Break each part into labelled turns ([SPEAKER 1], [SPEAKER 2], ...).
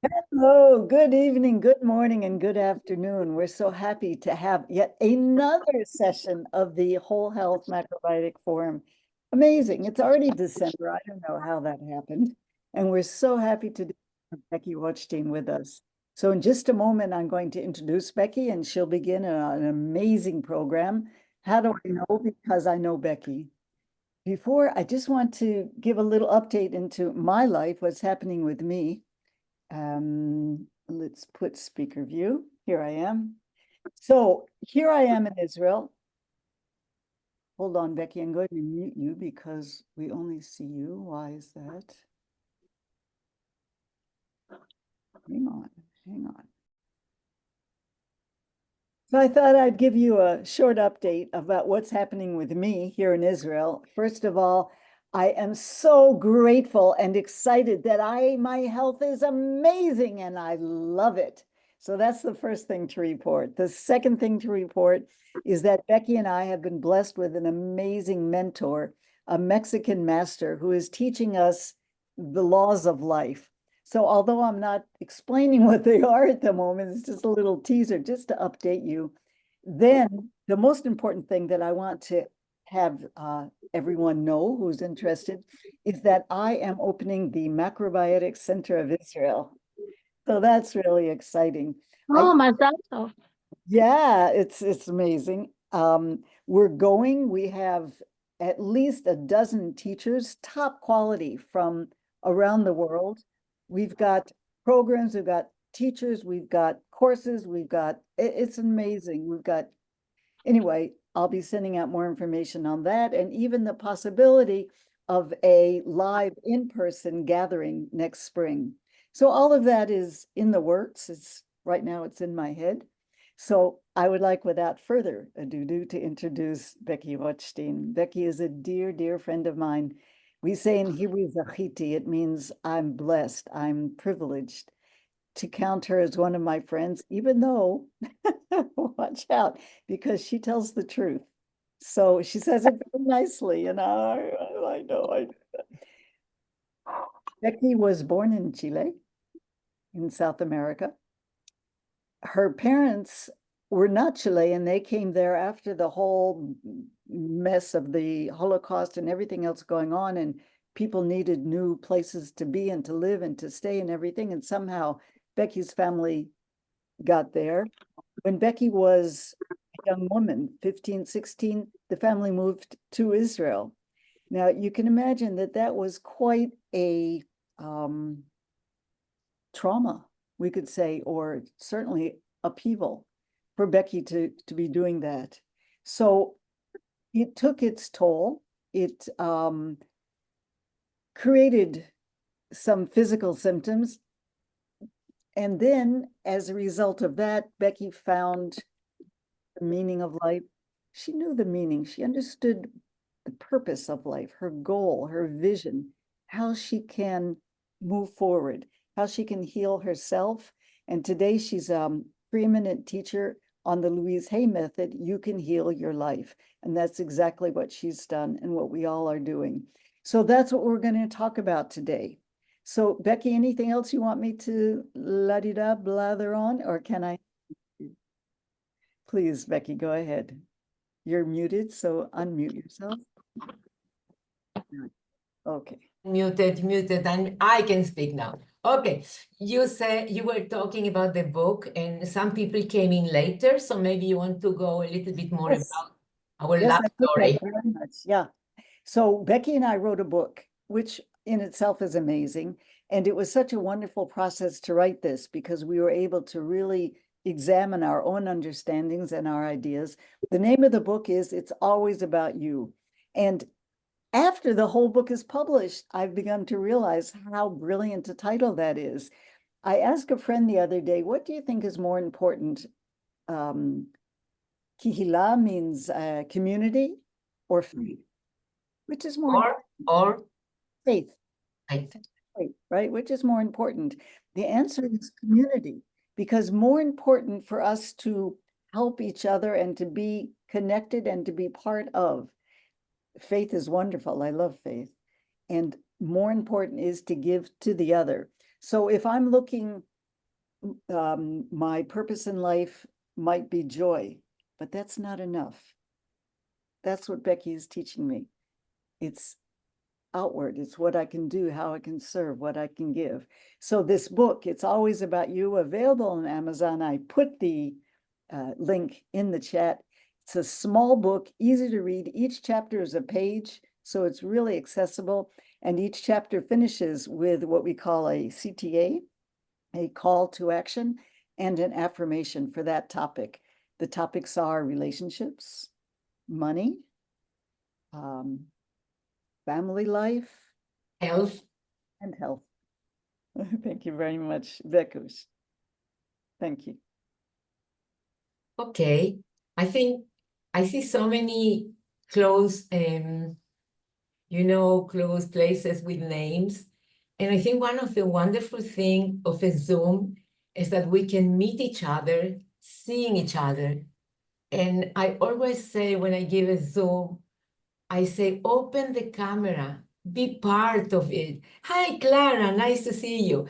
[SPEAKER 1] Hello, good evening, good morning, and good afternoon. We're so happy to have yet another session of the Whole Health Macrobiotic Forum. Amazing. It's already December. I don't know how that happened. And we're so happy to have Becky Rothstein with us. So in just a moment, I'm going to introduce Becky and she'll begin an amazing program. How do I know? Because I know Becky. Before, I just want to give a little update into my life, what's happening with me. Let's put speaker view. Here I am. So here I am in Israel. Hold on, Becky, I'm going to mute you because we only see you. Why is that? Hang on, hang on. So I thought I'd give you a short update about what's happening with me here in Israel. First of all, I am so grateful and excited that my health is amazing and I love it. So that's the first thing to report. The second thing to report is that Becky and I have been blessed with an amazing mentor, a Mexican master who is teaching us the laws of life. So although I'm not explaining what they are at the moment, it's just a little teaser just to update you. Then the most important thing that I want to have everyone know who's interested is that I am opening the Macrobiotic Center of Israel. So that's really exciting. I
[SPEAKER 2] Oh, Mazal tov.
[SPEAKER 1] Yeah, it's amazing. We have at least a dozen teachers, top quality from around the world. We've got programs, we've got teachers, we've got courses, it's amazing. Anyway, I'll be sending out more information on that and even the possibility of a live in-person gathering next spring. So all of that is in the works. Right now it's in my head. So I would like, without further ado, to introduce Becky Rothstein. Becky is a dear, dear friend of mine. We say in Hebrew, Zachiti, it means I'm blessed, I'm privileged to count her as one of my friends, even though, watch out, because she tells the truth. So she says it very nicely, and I know. Becky was born in Chile, in South America. Her parents were not Chilean. They came there after the whole mess of the Holocaust and everything else going on, and people needed new places to be and to live and to stay and everything. And somehow Becky's family got there. When Becky was a young woman, 15, 16, the family moved to Israel. Now, you can imagine that that was quite a um, trauma, we could say, or certainly upheaval for Becky to be doing that. So it took its toll. It created some physical symptoms. And then, as a result of that, Becky found the meaning of life. She knew the meaning. She understood the purpose of life, her goal, her vision, how she can move forward, how she can heal herself. And today she's a preeminent teacher on the Louise Hay method. You can heal your life. And that's exactly what she's done and what we all are doing. So that's what we're going to talk about today. So, Becky, anything else you want me to la-di-da blather on, or can I? Please, Becky, go ahead. You're muted, so unmute yourself. Okay.
[SPEAKER 3] Muted, and I can speak now. Okay, you said you were talking about the book, and some people came in later, so maybe you want to go a little bit more
[SPEAKER 1] Yes.
[SPEAKER 3] about our
[SPEAKER 1] Yes,
[SPEAKER 3] love
[SPEAKER 1] I would like
[SPEAKER 3] story.
[SPEAKER 1] very much. Yeah. So Becky and I wrote a book, which in itself is amazing. And it was such a wonderful process to write this because we were able to really examine our own understandings and our ideas. The name of the book is It's Always About You. And after the whole book is published, I've begun to realize how brilliant a title that is. I asked a friend the other day, what do you think is more important? Kihila means community or faith, which is more important?
[SPEAKER 3] Or
[SPEAKER 1] Faith,
[SPEAKER 3] I,
[SPEAKER 1] faith, right? Which is more important? The answer is community, because more important for us to help each other and to be connected and to be part of. Faith is wonderful. I love faith. And more important is to give to the other. So if I'm looking, my purpose in life might be joy, but that's not enough. That's what Becky is teaching me. It's outward. It's what I can do, how I can serve, what I can give. So this book, It's Always About You, available on Amazon. I put the link in the chat. It's a small book, easy to read. Each chapter is a page, so it's really accessible. And each chapter finishes with what we call a CTA, a call to action, and an affirmation for that topic. The topics are relationships, money, family life,
[SPEAKER 3] Health.
[SPEAKER 1] and health. Thank you very much, Bekus. Thank you.
[SPEAKER 3] Okay. I think I see so many close, close places with names. And I think one of the wonderful things of a Zoom is that we can meet each other, seeing each other. And I always say when I give a Zoom, I say, open the camera, be part of it. Hi, Clara, nice to see you.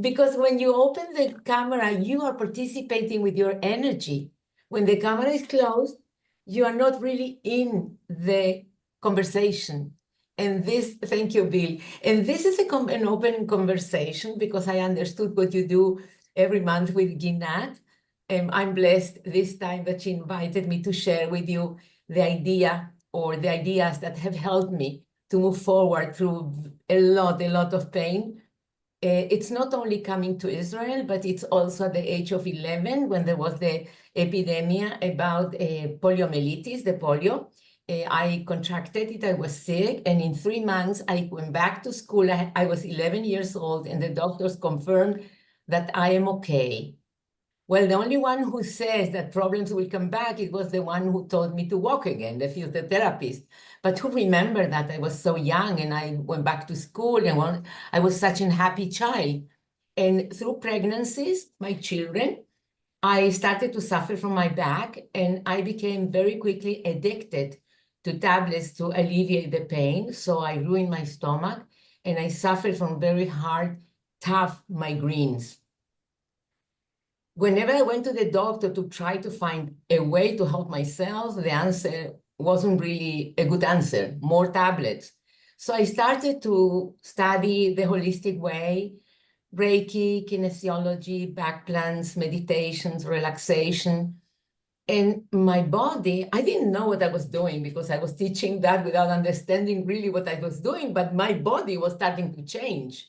[SPEAKER 3] Because when you open the camera, you are participating with your energy. When the camera is closed, you are not really in the conversation. And this, thank you, Bill. And this is an open conversation because I understood what you do every month with Ginat. And I'm blessed this time that she invited me to share with you the idea or the ideas that have helped me to move forward through a lot of pain. It's not only coming to Israel, but it's also at the age of 11 when there was the epidemic about poliomyelitis, the polio. I contracted it, I was sick, and in 3 months I went back to school. I was 11 years old, and the doctors confirmed that I am okay. Well, the only one who says that problems will come back, it was the one who told me to walk again, the physiotherapist. But who remembered that I was so young and I went back to school and I was such a happy child. And through pregnancies, my children, I started to suffer from my back and I became very quickly addicted to tablets to alleviate the pain. So I ruined my stomach and I suffered from very hard, tough migraines. Whenever I went to the doctor to try to find a way to help myself, the answer wasn't really a good answer, more tablets. So I started to study the holistic way, Reiki, kinesiology, back plans, meditations, relaxation. And my body, I didn't know what I was doing because I was teaching that without understanding really what I was doing, but my body was starting to change.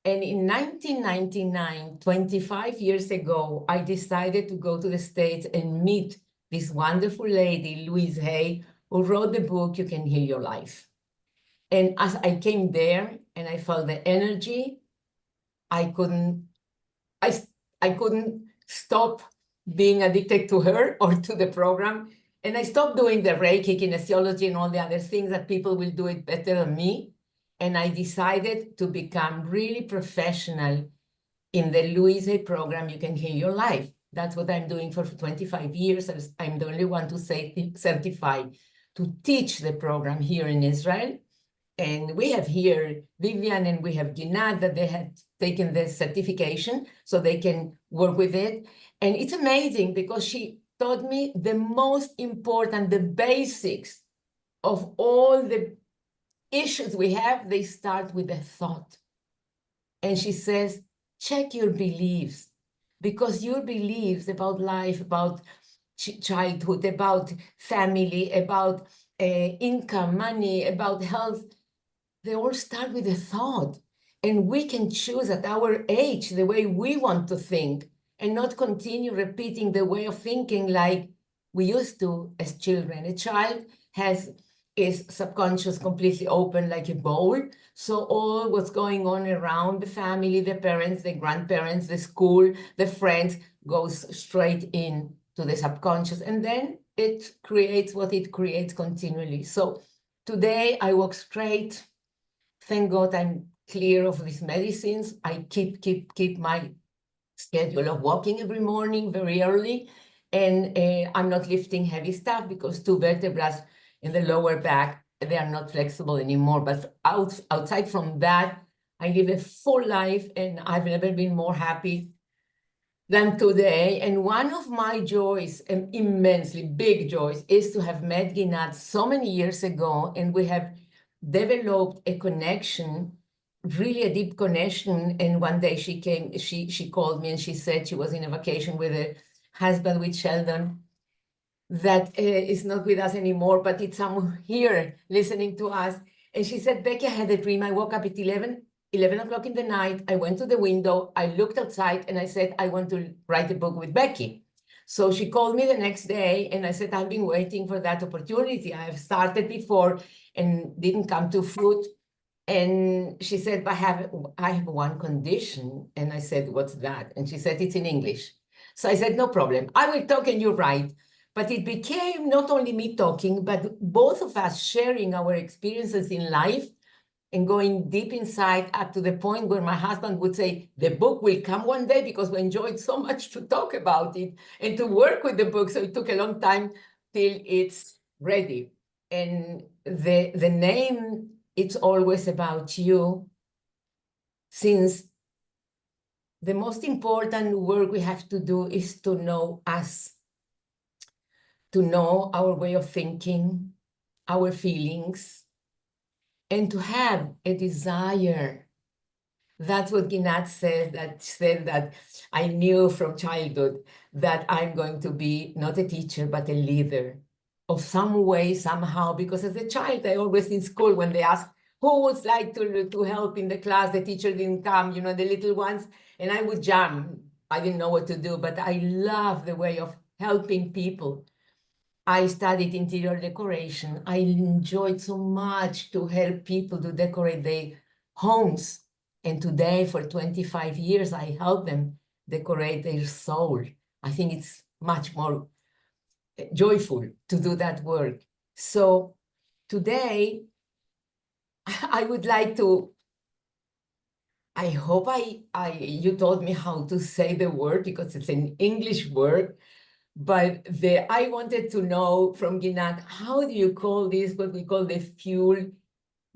[SPEAKER 3] And in 1999, 25 years ago, I decided to go to the States and meet this wonderful lady, Louise Hay, who wrote the book, You Can Heal Your Life. And as I came there and I felt the energy, I couldn't stop being addicted to her or to the program. And I stopped doing the Reiki, kinesiology, and all the other things that people will do it better than me. And I decided to become really professional in the Louise Hay program, You Can Heal Your Life. That's what I'm doing for 25 years. I'm the only one to say certified to teach the program here in Israel. And we have here Vivian and we have Ginat that they had taken the certification so they can work with it. And it's amazing because she taught me the most important, the basics of all the issues we have. They start with a thought. And she says, check your beliefs, because your beliefs about life, about childhood, about family, about income, money, about health, they all start with a thought. And we can choose at our age the way we want to think and not continue repeating the way of thinking like we used to as children. A child has his subconscious completely open like a bowl. So all what's going on around the family, the parents, the grandparents, the school, the friends goes straight in to the subconscious. And then it creates what it creates continually. So today I walk straight. Thank God I'm clear of these medicines. I keep my schedule of walking every morning very early. And I'm not lifting heavy stuff because 2 vertebrae in the lower back, they are not flexible anymore. But outside from that, I live a full life, and I've never been more happy than today. And one of my joys, immensely big joys, is to have met Ginat so many years ago, and we have developed a connection, really a deep connection. And one day she came, she called me and she said she was in a vacation with her husband, with Sheldon, that is not with us anymore, but it's someone here listening to us. And she said, Becky, I had a dream. I woke up at 11 o'clock in the night. I went to the window. I looked outside and I said, I want to write a book with Becky. So she called me the next day and I said, I've been waiting for that opportunity. I have started before and didn't come to fruit. And she said, I have one condition. And I said, what's that? And she said, it's in English. So I said, no problem. I will talk and you write. But it became not only me talking, but both of us sharing our experiences in life and going deep inside, up to the point where my husband would say, the book will come one day, because we enjoyed so much to talk about it and to work with the book. So it took a long time till it's ready. And the name, it's always about you, since the most important work we have to do is to know us, to know our way of thinking, our feelings, and to have a desire. That's what Ginat said, that I knew from childhood that I'm going to be not a teacher, but a leader of some way, somehow, because as a child, I always in school, when they asked, who would like to help in the class, the teacher didn't come, the little ones, and I would jump. I didn't know what to do, but I love the way of helping people. I studied interior decoration. I enjoyed so much to help people to decorate their homes. And today, for 25 years, I help them decorate their soul. I think it's much more joyful to do that work. So today, I would like to, I hope you told me how to say the word, because it's an English word. But I wanted to know from Ginat, how do you call this, what we call the fuel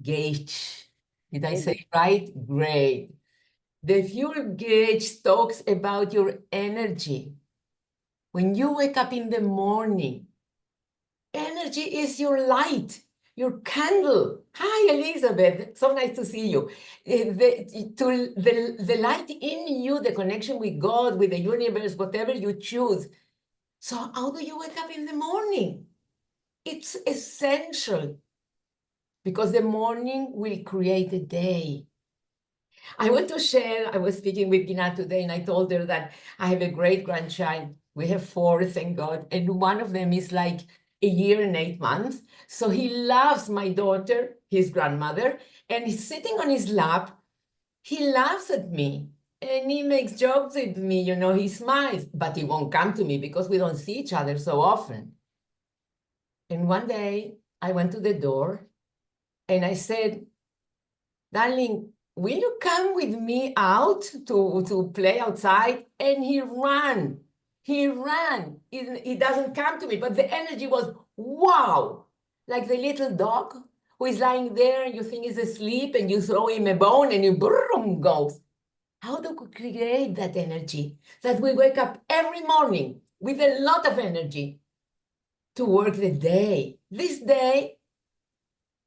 [SPEAKER 3] gauge? Did I say right? Great. The fuel gauge talks about your energy. When you wake up in the morning, energy is your light, your candle. Hi, Elizabeth. So nice to see you. The light in you, the connection with God, with the universe, whatever you choose. So how do you wake up in the morning? It's essential, because the morning will create a day. I want to share, I was speaking with Gina today, and I told her that I have a great grandchild. We have 4, thank God. And one of them is like a year and 8 months. So he loves my daughter, his grandmother, and he's sitting on his lap. He laughs at me. And he makes jokes with me, he smiles, but he won't come to me because we don't see each other so often. And one day I went to the door and I said, darling, will you come with me out to play outside? And he ran. He ran. He doesn't come to me, but the energy was, wow, like the little dog who is lying there and you think he's asleep and you throw him a bone and he boom goes. How do we create that energy? That we wake up every morning with a lot of energy to work the day. This day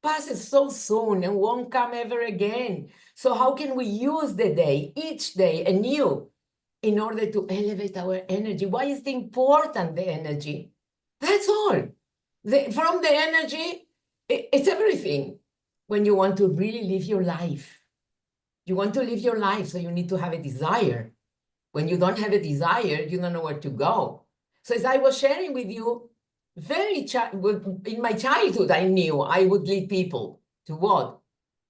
[SPEAKER 3] passes so soon and won't come ever again. So how can we use the day, each day anew, in order to elevate our energy? Why is it important, the energy? That's all. From the energy, it's everything. When you want to really live your life, you want to live your life, so you need to have a desire. When you don't have a desire, you don't know where to go. So as I was sharing with you, in my childhood, I knew I would lead people to what?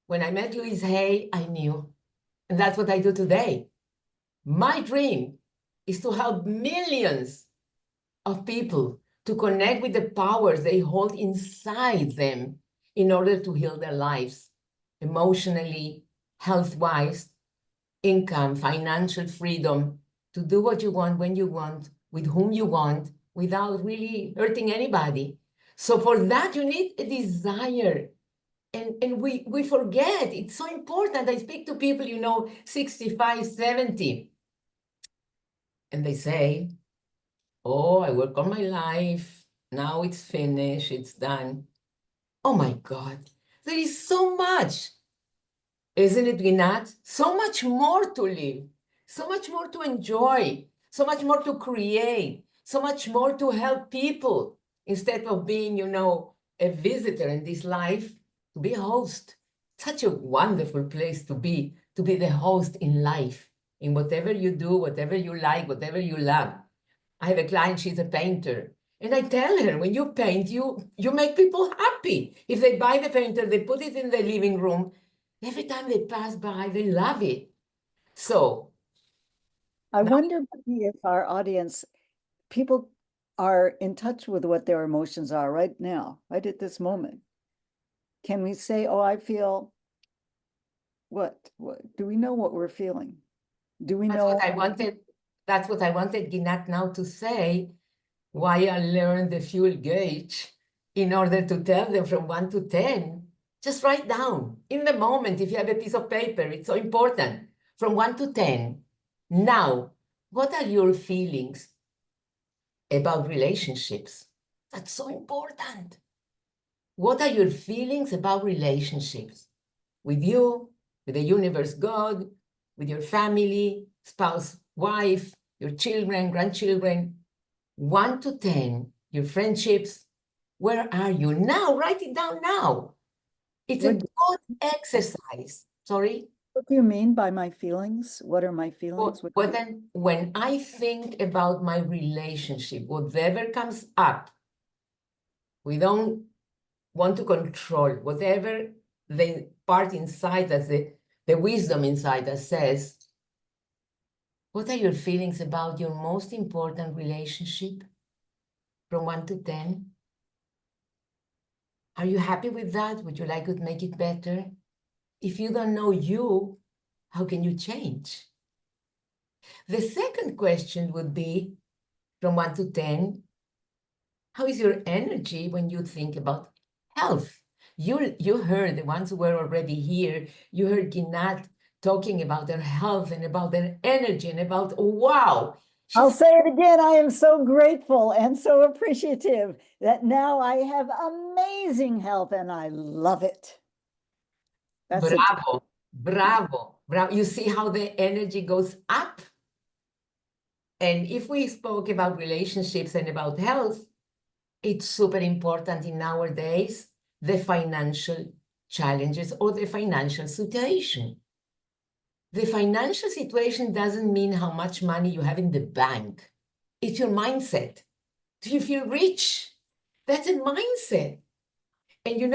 [SPEAKER 3] When I met Louise Hay, I knew. And that's what I do today. My dream is to help millions of people to connect with the powers they hold inside them in order to heal their lives, emotionally, health-wise, income, financial freedom, to do what you want, when you want, with whom you want, without really hurting anybody. So for that, you need a desire. And we forget. It's so important. I speak to people, 65, 70, and they say, oh, I work on my life. Now it's finished. It's done. Oh my God, there is so much, isn't it, Ginat? So much more to live, so much more to enjoy, so much more to create, so much more to help people instead of being, a visitor in this life, to be a host. Such a wonderful place to be the host in life, in whatever you do, whatever you like, whatever you love. I have a client, she's a painter. And I tell her, when you paint, you make people happy. If they buy the painter, they put it in the living room. Every time they pass by, they love it. So
[SPEAKER 1] I
[SPEAKER 3] now,
[SPEAKER 1] wonder, Becky, if our audience, people are in touch with what their emotions are right now, right at this moment. Can we say, oh, I feel what? Do we know what we're feeling? Do we
[SPEAKER 3] that's
[SPEAKER 1] know?
[SPEAKER 3] what I wanted. That's what I wanted Ginat now to say, why I learned the fuel gauge in order to tell them from 1 to 10. Just write down in the moment, if you have a piece of paper, it's so important. From 1 to 10. Now, what are your feelings about relationships? That's so important. What are your feelings about relationships? With you, with the universe, God, with your family, spouse, wife, your children, grandchildren. 1 to 10, your friendships. Where are you now? Write it down now. It's a
[SPEAKER 1] What,
[SPEAKER 3] good exercise. Sorry?
[SPEAKER 1] what do you mean by my feelings? What are my feelings?
[SPEAKER 3] But then when I think about my relationship, whatever comes up, we don't want to control whatever the part inside us, the wisdom inside us says. What are your feelings about your most important relationship from 1 to 10? Are you happy with that? Would you like to make it better? If you don't know you, how can you change? The second question would be, from 1 to 10, how is your energy when you think about health? You heard, the ones who were already here, you heard Ginat talking about their health and about their energy and about, wow.
[SPEAKER 1] I'll say it again. I am so grateful and so appreciative that now I have amazing health and I love it. That's it.
[SPEAKER 3] Bravo, bravo, bravo. You see how the energy goes up? And if we spoke about relationships and about health, it's super important in nowadays, the financial challenges or the financial situation. The financial situation doesn't mean how much money you have in the bank. It's your mindset. Do you feel rich? That's a mindset. And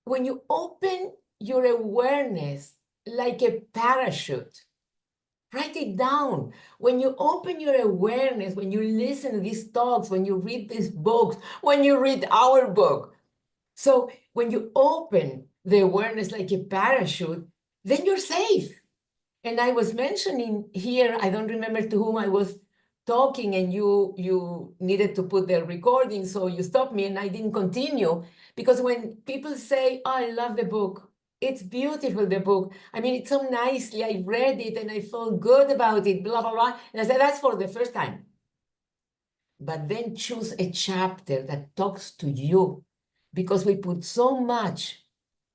[SPEAKER 3] when you open your awareness like a parachute, write it down. When you open your awareness, when you listen to these talks, when you read these books, when you read our book. So when you open the awareness like a parachute, then you're safe. And I was mentioning here, I don't remember to whom I was talking, and you needed to put the recording, so you stopped me and I didn't continue. Because when people say, oh, I love the book, it's beautiful, the book. I mean, it's so nicely, I read it and I felt good about it, blah, blah, blah. And I said, that's for the first time. But then choose a chapter that talks to you, because we put so much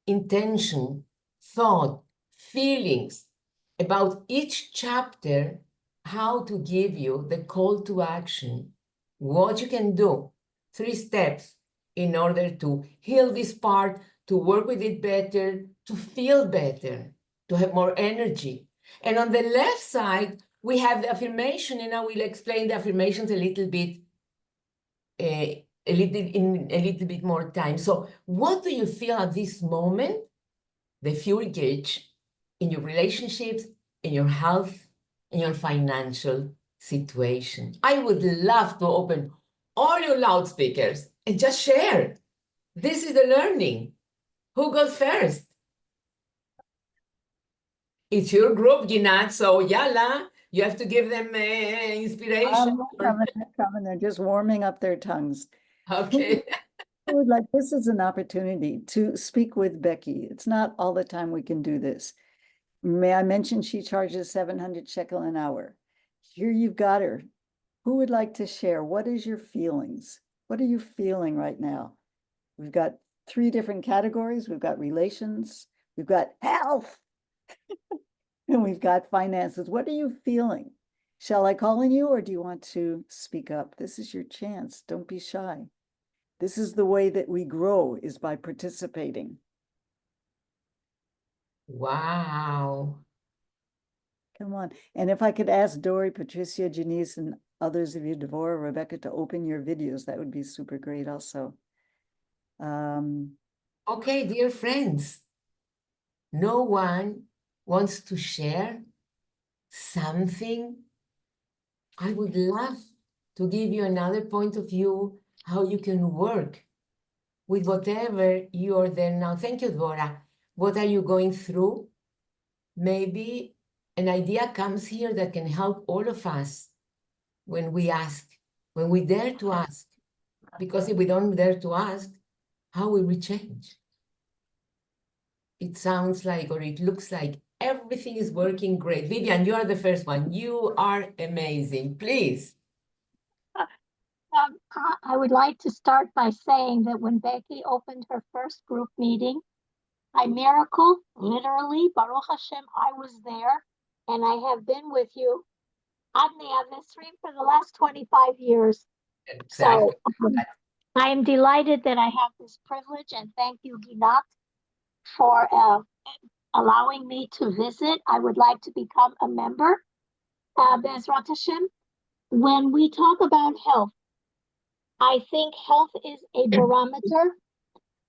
[SPEAKER 3] intention, thought, feelings about each chapter, how to give you the call to action, what you can do, 3 steps in order to heal this part, to work with it better, to feel better, to have more energy. And on the left side, we have the affirmation, and I will explain the affirmations a little bit in a little bit more time. So what do you feel at this moment? The fuel gauge in your relationships, in your health, in your financial situation. I would love to open all your loudspeakers and just share. This is the learning. Who goes first? It's your group, Ginat, so yalla, you have to give them inspiration.
[SPEAKER 1] Coming, they're just warming up their tongues.
[SPEAKER 3] Okay.
[SPEAKER 1] would like, this is an opportunity to speak with Becky. It's not all the time we can do this. May I mention she charges 700 shekel an hour. Here you've got her. Who would like to share? What is your feelings? What are you feeling right now? We've got 3 different categories. We've got relations, we've got health, and we've got finances. What are you feeling? Shall I call on you or do you want to speak up? This is your chance. Don't be shy. This is the way that we grow, is by participating.
[SPEAKER 3] Wow.
[SPEAKER 1] Come on. And if I could ask Dory, Patricia, Janice, and others of you, Devorah, Rebecca, to open your videos, that would be super great also.
[SPEAKER 3] Okay, dear friends, no one wants to share something? I would love to give you another point of view, how you can work with whatever you are there now. Thank you, Dora. What are you going through? Maybe an idea comes here that can help all of us when we ask, when we dare to ask. Because if we don't dare to ask, how will we change? It sounds like, or it looks like everything is working great. Vivian, you are the first one. You are amazing. Please.
[SPEAKER 2] I would like to start by saying that when Becky opened her first group meeting, by miracle, literally, Baruch Hashem, I was there, and I have been with you on the Avesri for the last 25 years.
[SPEAKER 3] Exactly.
[SPEAKER 2] So I am delighted that I have this privilege, and thank you, Ginat, for allowing me to visit. I would like to become a member. Bezrat Hashem, when we talk about health, I think health is a barometer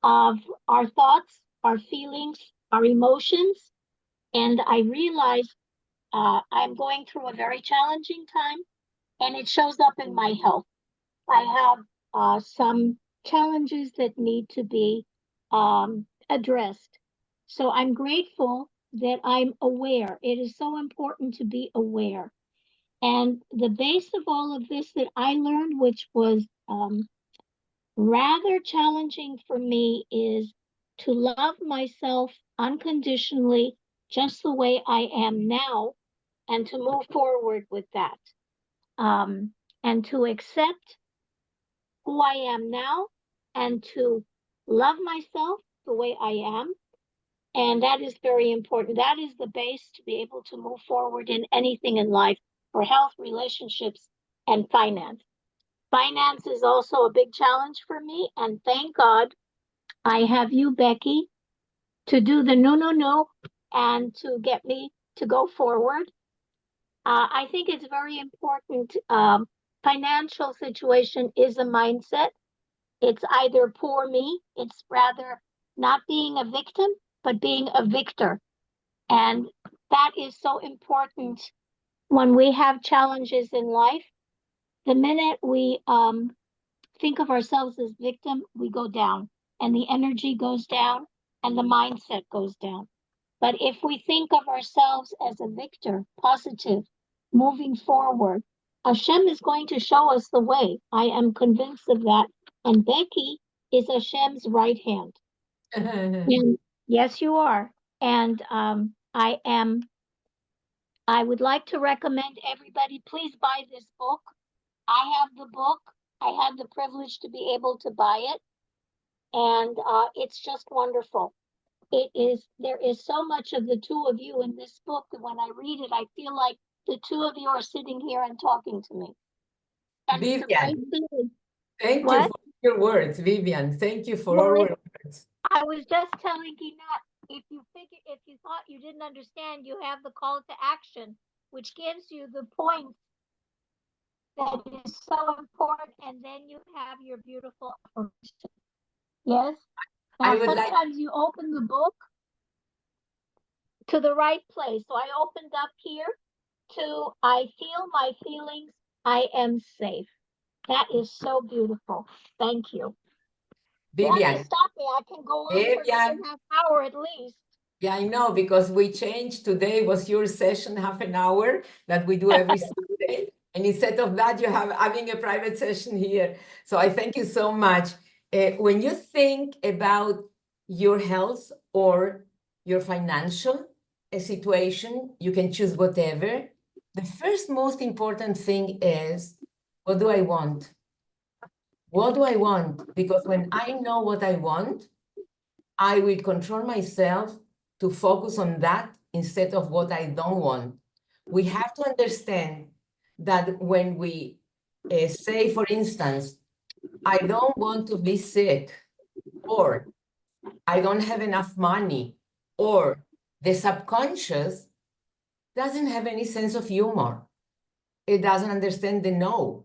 [SPEAKER 2] of our thoughts, our feelings, our emotions. And I realize I'm going through a very challenging time, and it shows up in my health. I have some challenges that need to be addressed. So I'm grateful that I'm aware. It is so important to be aware. And the base of all of this that I learned, which was rather challenging for me, is to love myself unconditionally, just the way I am now, and to move forward with that. And to accept who I am now and to love myself the way I am. And that is very important. That is the base to be able to move forward in anything in life, for health, relationships, and finance. Finance is also a big challenge for me. And thank God I have you, Becky, to do the no, and to get me to go forward. I think it's very important. Financial situation is a mindset. It's either poor me, it's rather not being a victim, but being a victor. And that is so important when we have challenges in life. The minute we think of ourselves as victim, we go down, and the energy goes down, and the mindset goes down. But if we think of ourselves as a victor, positive, moving forward, Hashem is going to show us the way. I am convinced of that. And Becky is Hashem's right hand. And yes, you are. And I would like to recommend everybody, please buy this book. I have the book. I had the privilege to be able to buy it. And it's just wonderful. There is so much of the two of you in this book that when I read it, I feel like the two of you are sitting here and talking to me. And
[SPEAKER 3] Vivian, thank
[SPEAKER 2] what?
[SPEAKER 3] you for your words, Vivian. Thank you for
[SPEAKER 2] Well,
[SPEAKER 3] all your words.
[SPEAKER 2] I was just telling Ginat, if you thought you didn't understand, you have the call to action, which gives you the points that is so important, and then you have your beautiful affirmation. Yes. Now, sometimes you open the book to the right place. So I opened up here to I feel my feelings. I am safe. That is so beautiful. Thank you.
[SPEAKER 3] Vivian,
[SPEAKER 2] stop me. I can go on for another half hour at least.
[SPEAKER 3] Yeah, I know, because we changed. Today was your session, half an hour, that we do every Sunday. And instead of that, you have having a private session here. So I thank you so much. When you think about your health or your financial situation, you can choose whatever. The first most important thing is, what do I want? What do I want? Because when I know what I want, I will control myself to focus on that instead of what I don't want. We have to understand that when we say, for instance, I don't want to be sick, or I don't have enough money, or the subconscious doesn't have any sense of humor. It doesn't understand the no.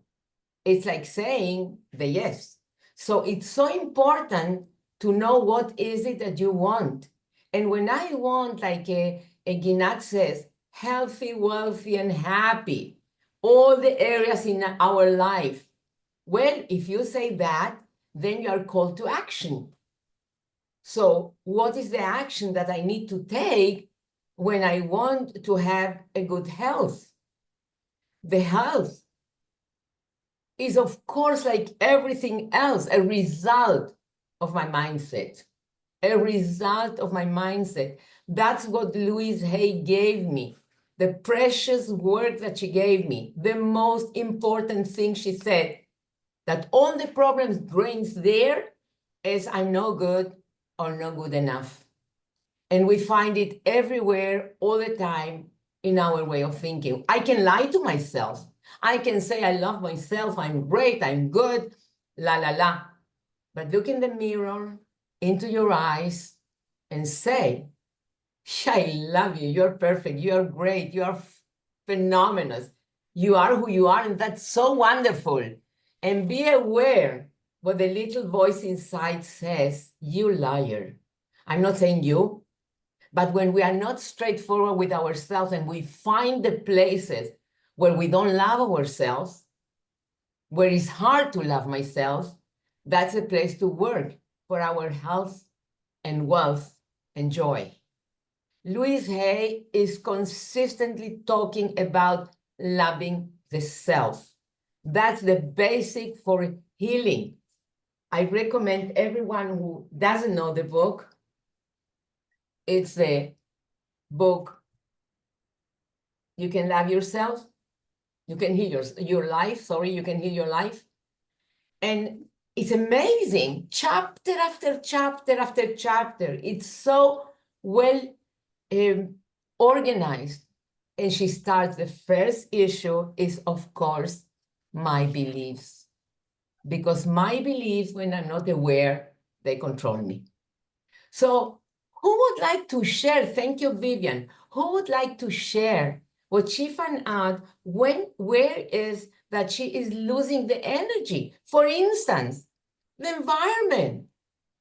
[SPEAKER 3] It's like saying the yes. So it's so important to know what is it that you want. And when I want, like a Ginat says, healthy, wealthy, and happy, all the areas in our life, well, if you say that, then you are called to action. So what is the action that I need to take when I want to have a good health? The health is, of course, like everything else, a result of my mindset. A result of my mindset. That's what Louise Hay gave me. The precious work that she gave me. The most important thing she said, that all the problems drains there is I'm no good or not good enough. And we find it everywhere all the time in our way of thinking. I can lie to myself. I can say I love myself, I'm great, I'm good, la, la, la. But look in the mirror, into your eyes, and say, I love you, you're perfect, you're great, you're phenomenal. You are who you are, and that's so wonderful. And be aware what the little voice inside says, you liar. I'm not saying you, but when we are not straightforward with ourselves and we find the places where we don't love ourselves, where it's hard to love myself, that's a place to work for our health and wealth and joy. Louise Hay is consistently talking about loving the self. That's the basic for healing. I recommend everyone who doesn't know the book, it's a book, You Can Love Yourself, you can heal your life, you can heal your life. And it's amazing, chapter after chapter after chapter. It's so well organized. And she starts, the first issue is, of course, my beliefs. Because my beliefs, when I'm not aware, they control me. So who would like to share? Thank you, Vivian. Who would like to share what she found out where is that she is losing the energy? For instance, the environment.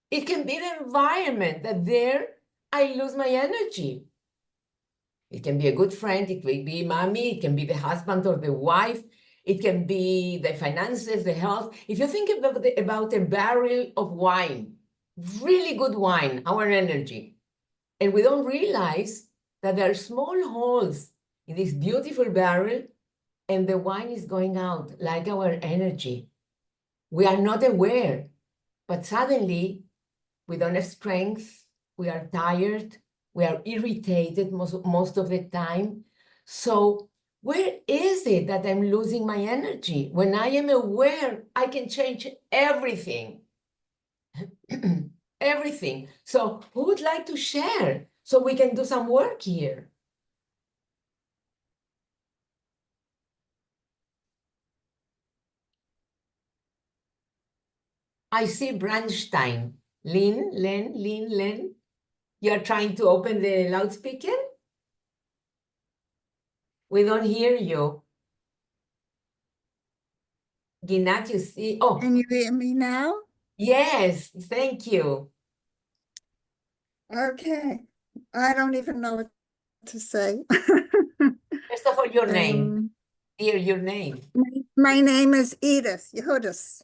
[SPEAKER 3] It can be the environment that there I lose my energy. It can be a good friend, it can be mommy, it can be the husband or the wife, it can be the finances, the health. If you think about a barrel of wine, really good wine, our energy, and we don't realize that there are small holes in this beautiful barrel and the wine is going out like our energy. We are not aware, but suddenly we don't have strength, we are tired, we are irritated most of the time. So where is it that I'm losing my energy? When I am aware, I can change everything. Everything. So who would like to share so we can do some work here? I see Brandstein. Lynn. You're trying to open the loudspeaker? We don't hear you. Ginat, you see? Oh,
[SPEAKER 4] Can you hear me now?
[SPEAKER 3] yes, thank you.
[SPEAKER 4] Okay. I don't even know what to say.
[SPEAKER 3] First of all, your name.
[SPEAKER 4] Um,
[SPEAKER 3] Dear, your name.
[SPEAKER 4] my name is Edith Yehudis.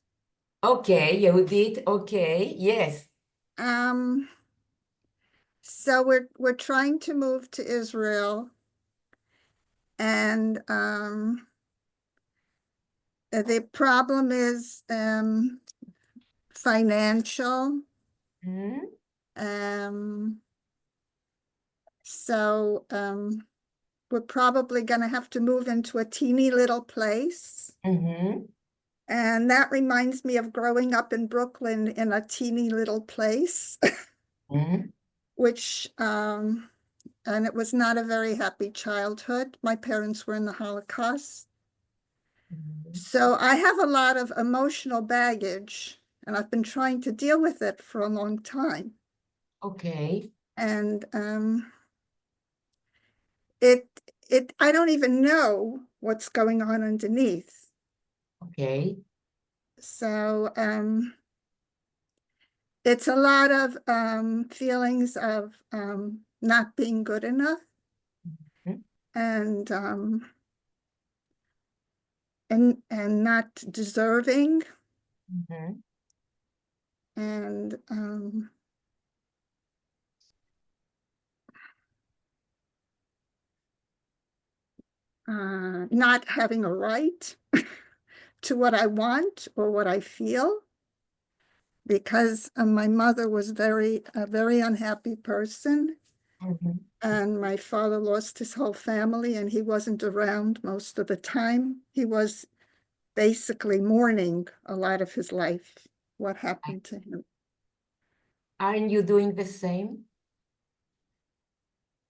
[SPEAKER 3] Okay, Yehudit, okay, yes.
[SPEAKER 4] So we're trying to move to Israel, and the problem is financial.
[SPEAKER 3] Mhm,
[SPEAKER 4] So we're probably going to have to move into a teeny little place.
[SPEAKER 3] mhm,
[SPEAKER 4] And that reminds me of growing up in Brooklyn in a teeny little place,
[SPEAKER 3] mhm,
[SPEAKER 4] which, and it was not a very happy childhood. My parents were in the Holocaust.
[SPEAKER 3] mhm.
[SPEAKER 4] So I have a lot of emotional baggage, and I've been trying to deal with it for a long time.
[SPEAKER 3] Okay.
[SPEAKER 4] And I don't even know what's going on underneath.
[SPEAKER 3] Okay.
[SPEAKER 4] So it's a lot of feelings of not being good enough,
[SPEAKER 3] Mhm,
[SPEAKER 4] and and not deserving,
[SPEAKER 3] mhm.
[SPEAKER 4] and not having a right to what I want or what I feel, because my mother was a very unhappy person,
[SPEAKER 3] Mhm.
[SPEAKER 4] and my father lost his whole family, and he wasn't around most of the time. He was basically mourning a lot of his life, what happened to him.
[SPEAKER 3] Aren't you doing the same?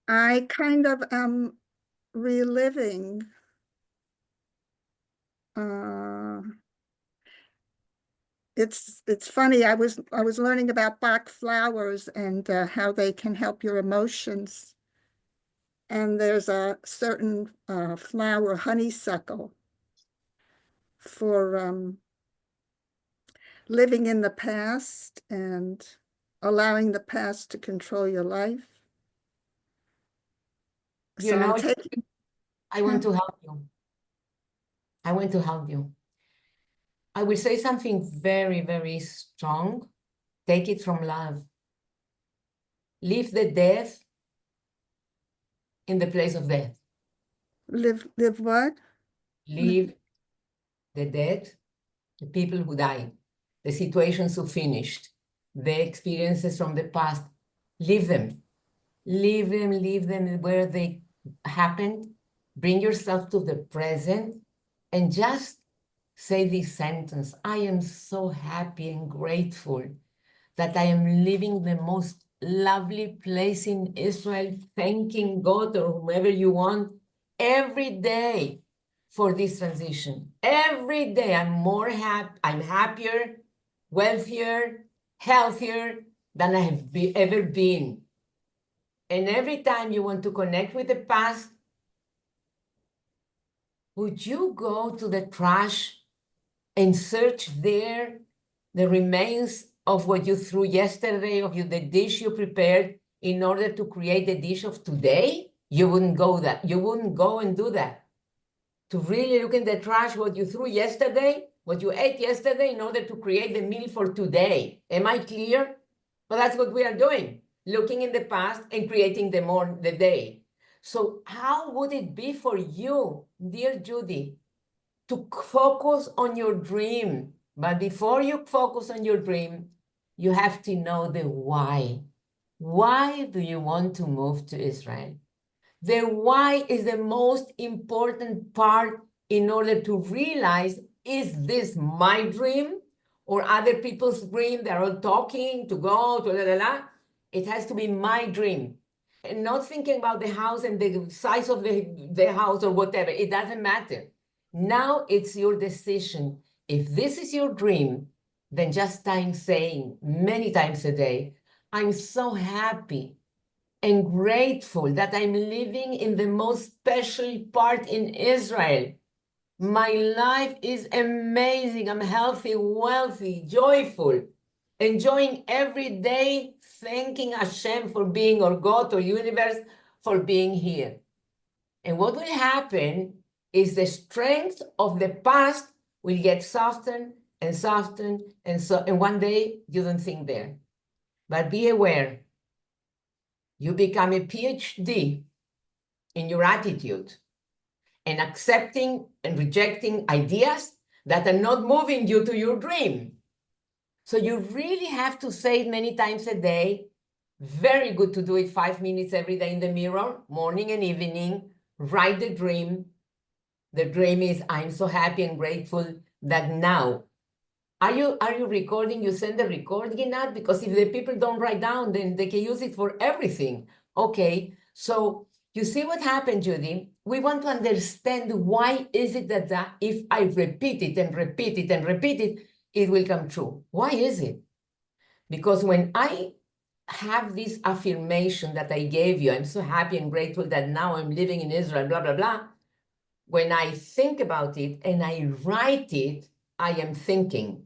[SPEAKER 4] I kind of am reliving it's funny. I was learning about Bach flowers and how they can help your emotions. And there's a certain flower, honeysuckle, for living in the past and allowing the past to control your life.
[SPEAKER 3] You
[SPEAKER 4] So I'm
[SPEAKER 3] know,
[SPEAKER 4] taking.
[SPEAKER 3] I want to help you. I want to help you. I will say something very, very strong. Take it from love. Leave the death in the place of death.
[SPEAKER 4] Live what?
[SPEAKER 3] Leave the dead, the people who died, the situations who finished, the experiences from the past. Leave them. Leave them where they happened. Bring yourself to the present and just say this sentence: I am so happy and grateful that I am living the most lovely place in Israel, thanking God or whomever you want every day for this transition. Every day I'm happier, wealthier, healthier than I have ever been. And every time you want to connect with the past, would you go to the trash and search there the remains of what you threw yesterday, of the dish you prepared in order to create the dish of today? You wouldn't go and do that. To really look in the trash what you threw yesterday, what you ate yesterday, in order to create the meal for today. Am I clear? Well, that's what we are doing, looking in the past and creating the day. So how would it be for you, dear Judy, to focus on your dream? But before you focus on your dream, you have to know the why. Why do you want to move to Israel? The why is the most important part in order to realize, is this my dream or other people's dream? They're all talking to go to la la la. It has to be my dream. And not thinking about the house and the size of the house or whatever. It doesn't matter. Now it's your decision. If this is your dream, then just saying many times a day, I'm so happy and grateful that I'm living in the most special part in Israel. My life is amazing. I'm healthy, wealthy, joyful, enjoying every day, thanking Hashem for being, or God or universe for being here. And what will happen is the strength of the past will get softened and softened, and one day you don't think there. But be aware, you become a PhD in your attitude and accepting and rejecting ideas that are not moving you to your dream. So you really have to say it many times a day. Very good to do it 5 minutes every day in the mirror, morning and evening. Write the dream. The dream is, I'm so happy and grateful that now. Are you recording? You send the recording out? Because if the people don't write down, then they can use it for everything. Okay, so you see what happened, Judy? We want to understand why is it that if I repeat it and repeat it and repeat it, it will come true. Why is it? Because when I have this affirmation that I gave you, I'm so happy and grateful that now I'm living in Israel, blah, blah, blah. When I think about it and I write it, I am thinking.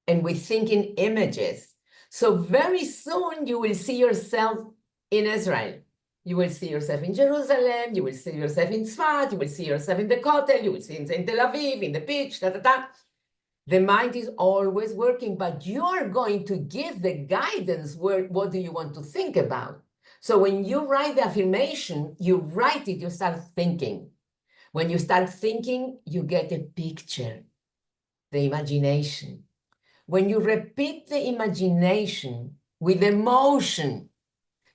[SPEAKER 3] And we think in images. So very soon you will see yourself in Israel. You will see yourself in Jerusalem. You will see yourself in Tzfat. You will see yourself in the Kotel. You will see in Tel Aviv, in the beach, da, da, da. The mind is always working, but you're going to give the guidance where, what do you want to think about? So when you write the affirmation, you write it, you start thinking. When you start thinking, you get a picture, the imagination. When you repeat the imagination with emotion,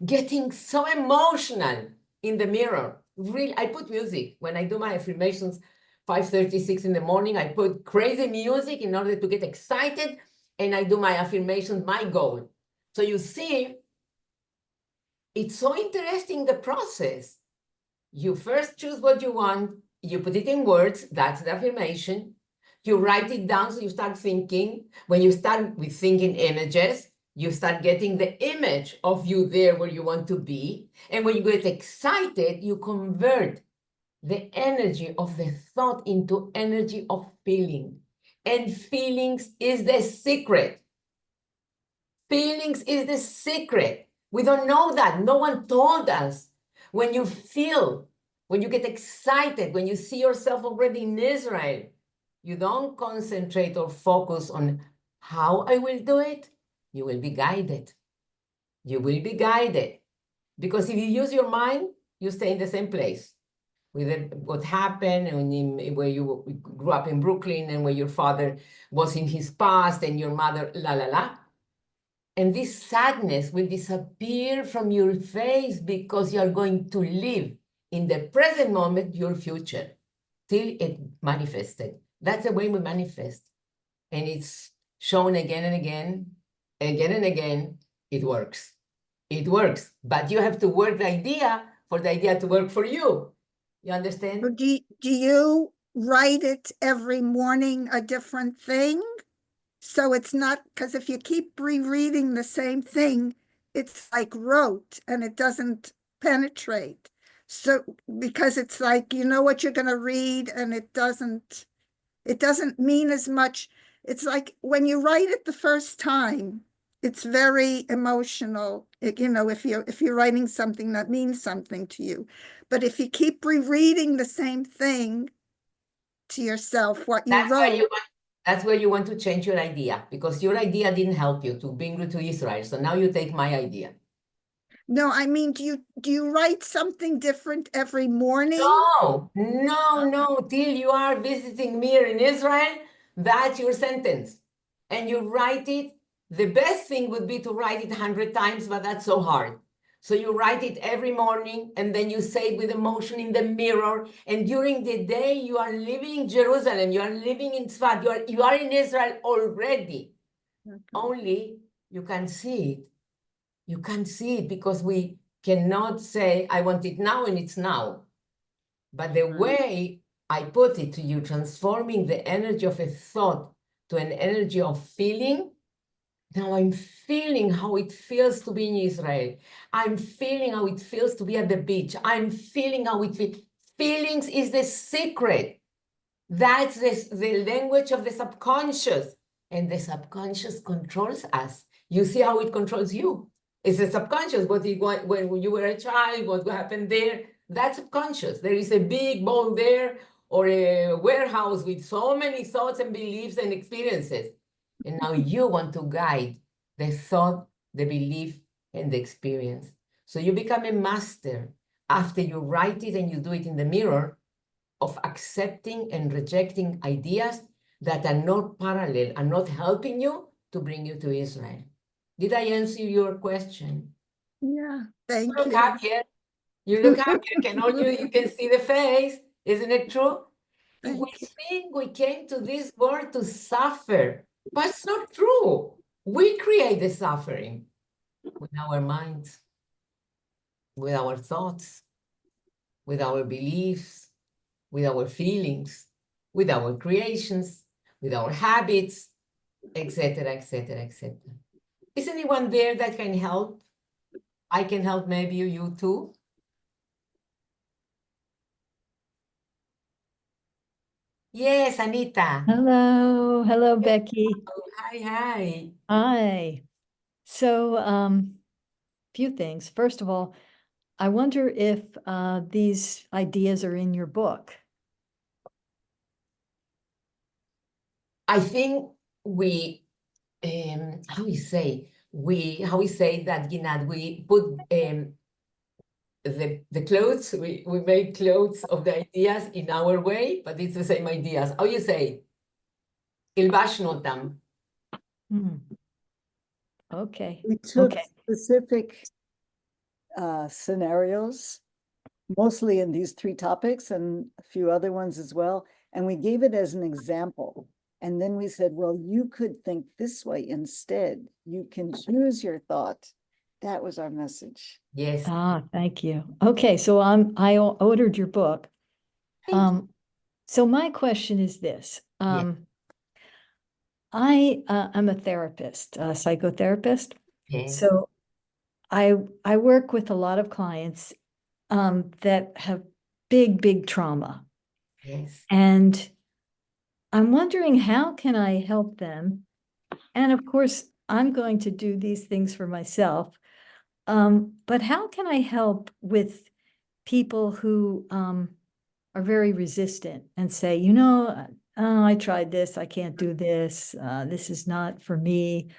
[SPEAKER 3] getting so emotional in the mirror, really, I put music. When I do my affirmations, 5:36 in the morning, I put crazy music in order to get excited, and I do my affirmations, my goal. So you see, it's so interesting, the process. You first choose what you want, you put it in words, that's the affirmation. You write it down, so you start thinking. When you start with thinking images, you start getting the image of you there where you want to be. And when you get excited, you convert the energy of the thought into energy of feeling. And feelings is the secret. Feelings is the secret. We don't know that. No one told us. When you feel, when you get excited, when you see yourself already in Israel, you don't concentrate or focus on how I will do it. You will be guided. You will be guided. Because if you use your mind, you stay in the same place. With what happened and where you grew up in Brooklyn and where your father was in his past and your mother, la, la, la. And this sadness will disappear from your face because you are going to live in the present moment, your future, till it manifested. That's the way we manifest. And it's shown again and again, again and again. It works. It works. But you have to work the idea for the idea to work for you. You understand?
[SPEAKER 4] Or do you write it every morning a different thing? So it's not, because if you keep rereading the same thing, it's like rote and it doesn't penetrate. So because it's like, you know what you're going to read and it doesn't mean as much. It's like when you write it the first time, it's very emotional. You know, if you're writing something that means something to you. But if you keep rereading the same thing to yourself, what you wrote.
[SPEAKER 3] That's where you want to change your idea, because your idea didn't help you to bring you to Israel. So now you take my idea.
[SPEAKER 4] No, I mean, do you write something different every morning?
[SPEAKER 3] No, till you are visiting me here in Israel, that's your sentence. And you write it. The best thing would be to write it 100 times, but that's so hard. So you write it every morning, and then you say it with emotion in the mirror. And during the day, you are living in Jerusalem, you are living in Tzfat, you are in Israel already.
[SPEAKER 4] Okay.
[SPEAKER 3] Only you can see it. You can't see it because we cannot say, I want it now, and it's now. But the way I put it to you, transforming the energy of a thought to an energy of feeling, now I'm feeling how it feels to be in Israel. I'm feeling how it feels to be at the beach. I'm feeling how it feels. Feelings is the secret. That's the language of the subconscious. And the subconscious controls us. You see how it controls you. It's the subconscious. When you were a child, what happened there? That's subconscious. There is a big ball there, or a warehouse with so many thoughts and beliefs and experiences. And now you want to guide the thought, the belief, and the experience. So you become a master after you write it and you do it in the mirror of accepting and rejecting ideas that are not parallel, are not helping you to bring you to Israel. Did I answer your question?
[SPEAKER 4] Yeah,
[SPEAKER 3] You
[SPEAKER 4] thank
[SPEAKER 3] look
[SPEAKER 4] you.
[SPEAKER 3] happier. You look happier. You can see the face. Isn't it true? If we
[SPEAKER 4] Thank you.
[SPEAKER 3] think we came to this world to suffer, but it's not true. We create the suffering with our minds, with our thoughts, with our beliefs, with our feelings, with our creations, with our habits, etc., etc., etc. Is anyone there that can help? I can help, maybe you too. Yes, Anita.
[SPEAKER 5] Hello, Becky.
[SPEAKER 3] Hi, hi.
[SPEAKER 5] Hi. So, few things. First of all, I wonder if these ideas are in your book.
[SPEAKER 3] I think we, how we say that, Ginad, we put the clothes, we make clothes of the ideas in our way, but it's the same ideas. How you say? הלבשנו אותם.
[SPEAKER 5] Okay.
[SPEAKER 1] We took
[SPEAKER 5] Okay.
[SPEAKER 1] specific scenarios, mostly in these 3 topics and a few other ones as well, and we gave it as an example. And then we said, well, you could think this way instead. You can choose your thought. That was our message.
[SPEAKER 3] Yes.
[SPEAKER 5] Thank you. Okay, so I ordered your book. So my question is this. I'm a therapist, a psychotherapist.
[SPEAKER 3] Yes.
[SPEAKER 5] So I work with a lot of clients that have big trauma.
[SPEAKER 3] Yes.
[SPEAKER 5] And I'm wondering, how can I help them? And of course, I'm going to do these things for myself. But how can I help with people who are very resistant and say, I tried this, I can't do this, this is not for me.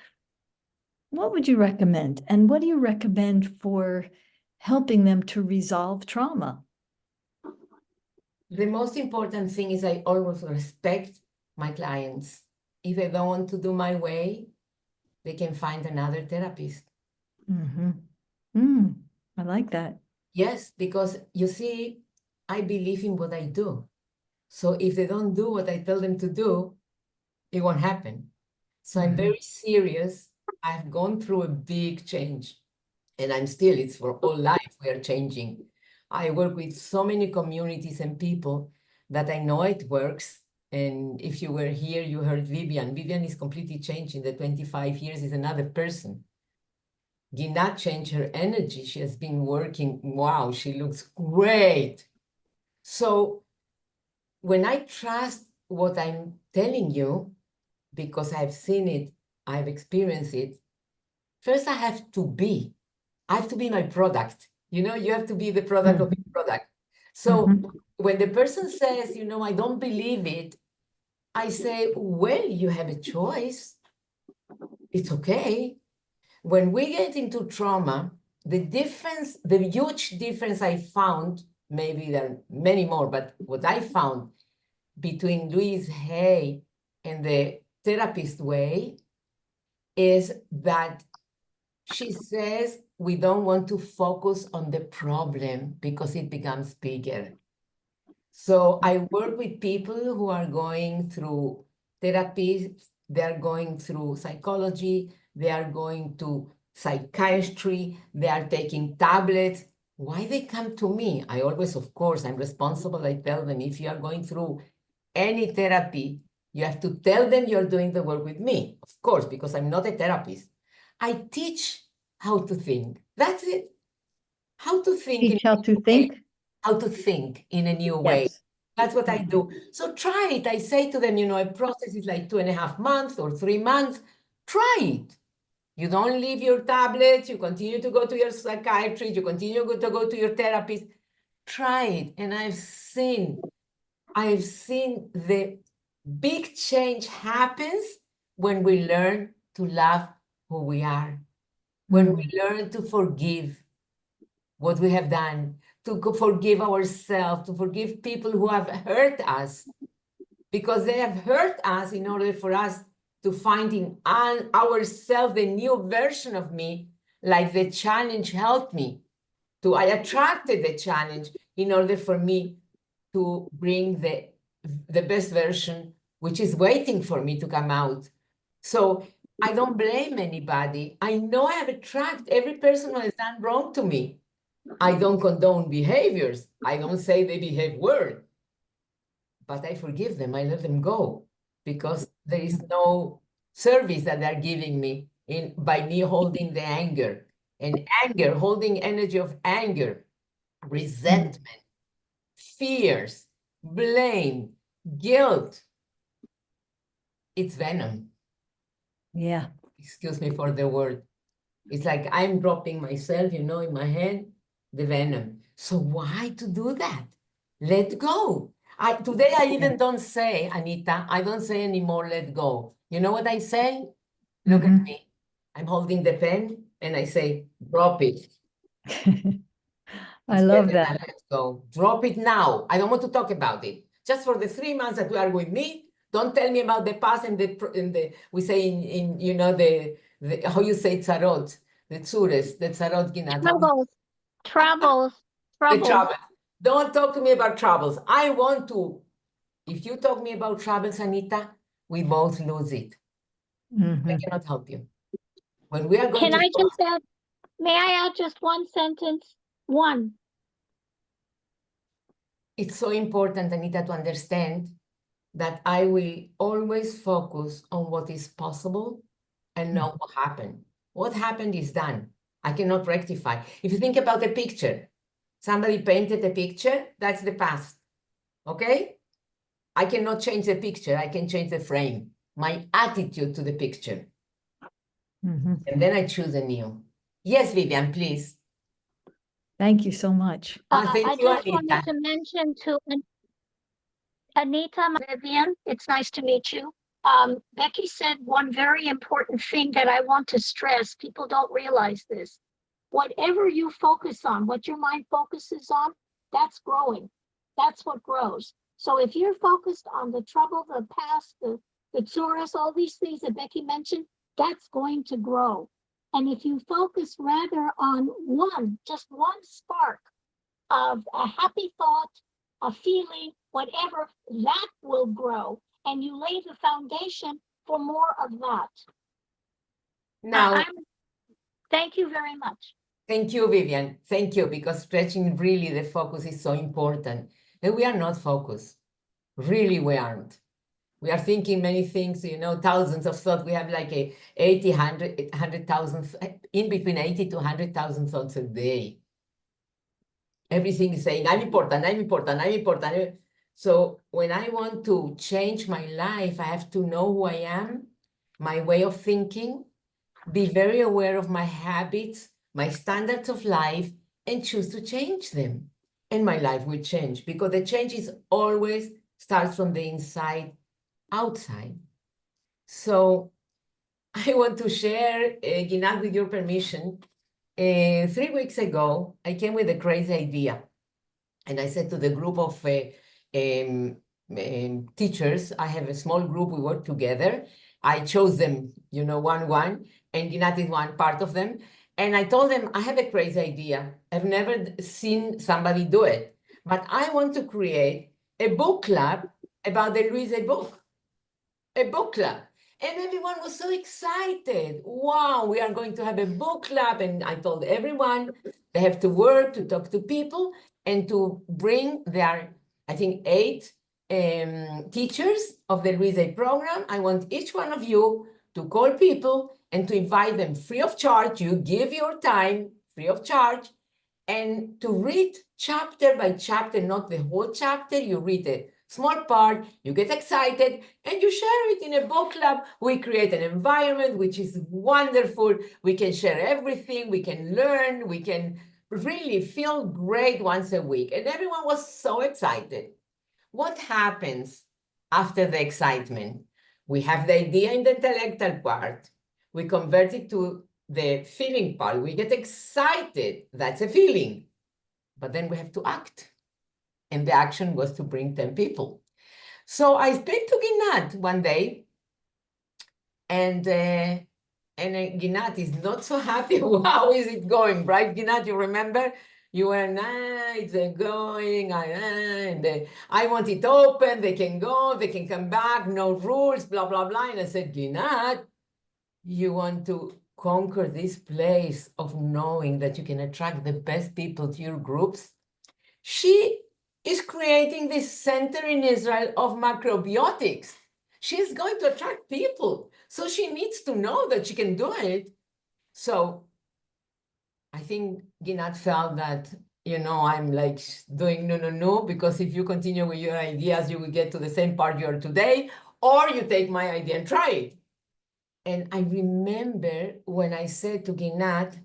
[SPEAKER 5] What would you recommend? And what do you recommend for helping them to resolve trauma?
[SPEAKER 3] The most important thing is I always respect my clients. If they don't want to do my way, they can find another therapist.
[SPEAKER 5] I like that.
[SPEAKER 3] Yes, because you see, I believe in what I do. So if they don't do what I tell them to do, it won't happen. So I'm very serious. I've gone through a big change, and it's for all life we are changing. I work with so many communities and people that I know it works. And if you were here, you heard Vivian. Vivian is completely changed in the 25 years, is another person. Did not change her energy. She has been working. Wow, she looks great. So when I trust what I'm telling you, because I've seen it, I've experienced it, first I have to be my product. You have to be the product of your product. So when the person says, I don't believe it, I say, well, you have a choice. It's okay. When we get into trauma, the huge difference I found, maybe there are many more, but what I found between Louise Hay and the therapist way is that she says we don't want to focus on the problem because it becomes bigger. So I work with people who are going through therapy, they are going through psychology, they are going to psychiatry, they are taking tablets. Why they come to me? I always, of course, I'm responsible. I tell them, if you are going through any therapy, you have to tell them you're doing the work with me, of course, because I'm not a therapist. I teach how to think. That's it. How to think.
[SPEAKER 5] Teach how to think?
[SPEAKER 3] How to think in a new way.
[SPEAKER 5] Yes.
[SPEAKER 3] That's what I do. So try it. I say to them, a process is like 2.5 months or 3 months. Try it. You don't leave your tablet. You continue to go to your psychiatrist. You continue to go to your therapist. Try it. And I've seen the big change happens when we learn to love who we are, when we learn to forgive what we have done, to forgive ourselves, to forgive people who have hurt us, because they have hurt us in order for us to find in ourselves the new version of me, like the challenge helped me. I attracted the challenge in order for me to bring the best version, which is waiting for me to come out. So I don't blame anybody. I know I have attracted every person who has done wrong to me. I don't condone behaviors. I don't say they behave well, but I forgive them. I let them go because there is no service that they're giving me by me holding the anger. And anger, holding energy of anger, resentment, fears, blame, guilt. It's venom.
[SPEAKER 5] Yeah.
[SPEAKER 3] Excuse me for the word. It's like I'm dropping myself, in my head, the venom. So why to do that? Let go. Today I even don't say, Anita, I don't say anymore, let go. You know what I say? Look at me. I'm holding the pen and I say, drop it.
[SPEAKER 5] I love
[SPEAKER 3] Better
[SPEAKER 5] that.
[SPEAKER 3] than let go. Drop it now. I don't want to talk about it. Just for the 3 months that you are with me, don't tell me about the past and we say in the how you say tzarot, the tzures, the tzarot ginat.
[SPEAKER 2] Troubles.
[SPEAKER 3] The trouble. Don't talk to me about troubles. I want to. If you talk me about troubles, Anita, we both lose it. I cannot help you. When we are going to
[SPEAKER 2] May I add just one sentence? One.
[SPEAKER 3] It's so important, Anita, to understand that I will always focus on what is possible and not what happened. What happened is done. I cannot rectify. If you think about a picture, somebody painted a picture, that's the past. Okay? I cannot change the picture. I can change the frame, my attitude to the picture. And then I choose a new. Yes, Vivian, please.
[SPEAKER 5] Thank you so much.
[SPEAKER 3] Thank you,
[SPEAKER 2] just
[SPEAKER 3] Anita.
[SPEAKER 2] wanted to mention to Anita, Vivian, it's nice to meet you. Becky said one very important thing that I want to stress. People don't realize this. Whatever you focus on, what your mind focuses on, that's growing. That's what grows. So if you're focused on the trouble, the past, the tsuras, all these things that Becky mentioned, that's going to grow. And if you focus rather on just one spark of a happy thought, a feeling, whatever, that will grow. And you lay the foundation for more of that.
[SPEAKER 3] Now,
[SPEAKER 2] thank you very much.
[SPEAKER 3] Thank you, Vivian. Thank you, because stretching really the focus is so important. And we are not focused. Really, we aren't. We are thinking many things, thousands of thoughts. We have like 80, 100,000, in between 80 to 100,000 thoughts a day. Everything is saying, I'm important, I'm important, I'm important. So when I want to change my life, I have to know who I am, my way of thinking, be very aware of my habits, my standards of life, and choose to change them. And my life will change, because the change is always starts from the inside outside. So I want to share, Ginat, with your permission. 3 weeks ago, I came with a crazy idea. And I said to the group of teachers, I have a small group, we work together. I chose them, one, and Ginat is one part of them. And I told them, I have a crazy idea. I've never seen somebody do it. But I want to create a book club about the Louise book. A book club. And everyone was so excited. Wow, we are going to have a book club. And I told everyone they have to work, to talk to people, and to bring their, I think, 8 teachers of the Louise program. I want each one of you to call people and to invite them free of charge. You give your time free of charge, and to read chapter by chapter, not the whole chapter. You read a small part, you get excited, and you share it in a book club. We create an environment which is wonderful. We can share everything, we can learn, we can really feel great once a week. And everyone was so excited. What happens after the excitement? We have the idea in the intellectual part. We convert it to the feeling part. We get excited. That's a feeling. But then we have to act. And the action was to bring 10 people. So I spoke to Ginat one day. And Ginat is not so happy. How is it going, right, Ginat? You remember? You were nice, they're going, I want it open, they can go, they can come back, no rules, blah, blah, blah. And I said, Ginat, you want to conquer this place of knowing that you can attract the best people to your groups? She is creating this center in Israel of macrobiotics. She's going to attract people. So she needs to know that she can do it. So I think Ginat felt that, I'm like doing no, because if you continue with your ideas, you will get to the same part you are today, or you take my idea and try it. And I remember when I said to Ginat,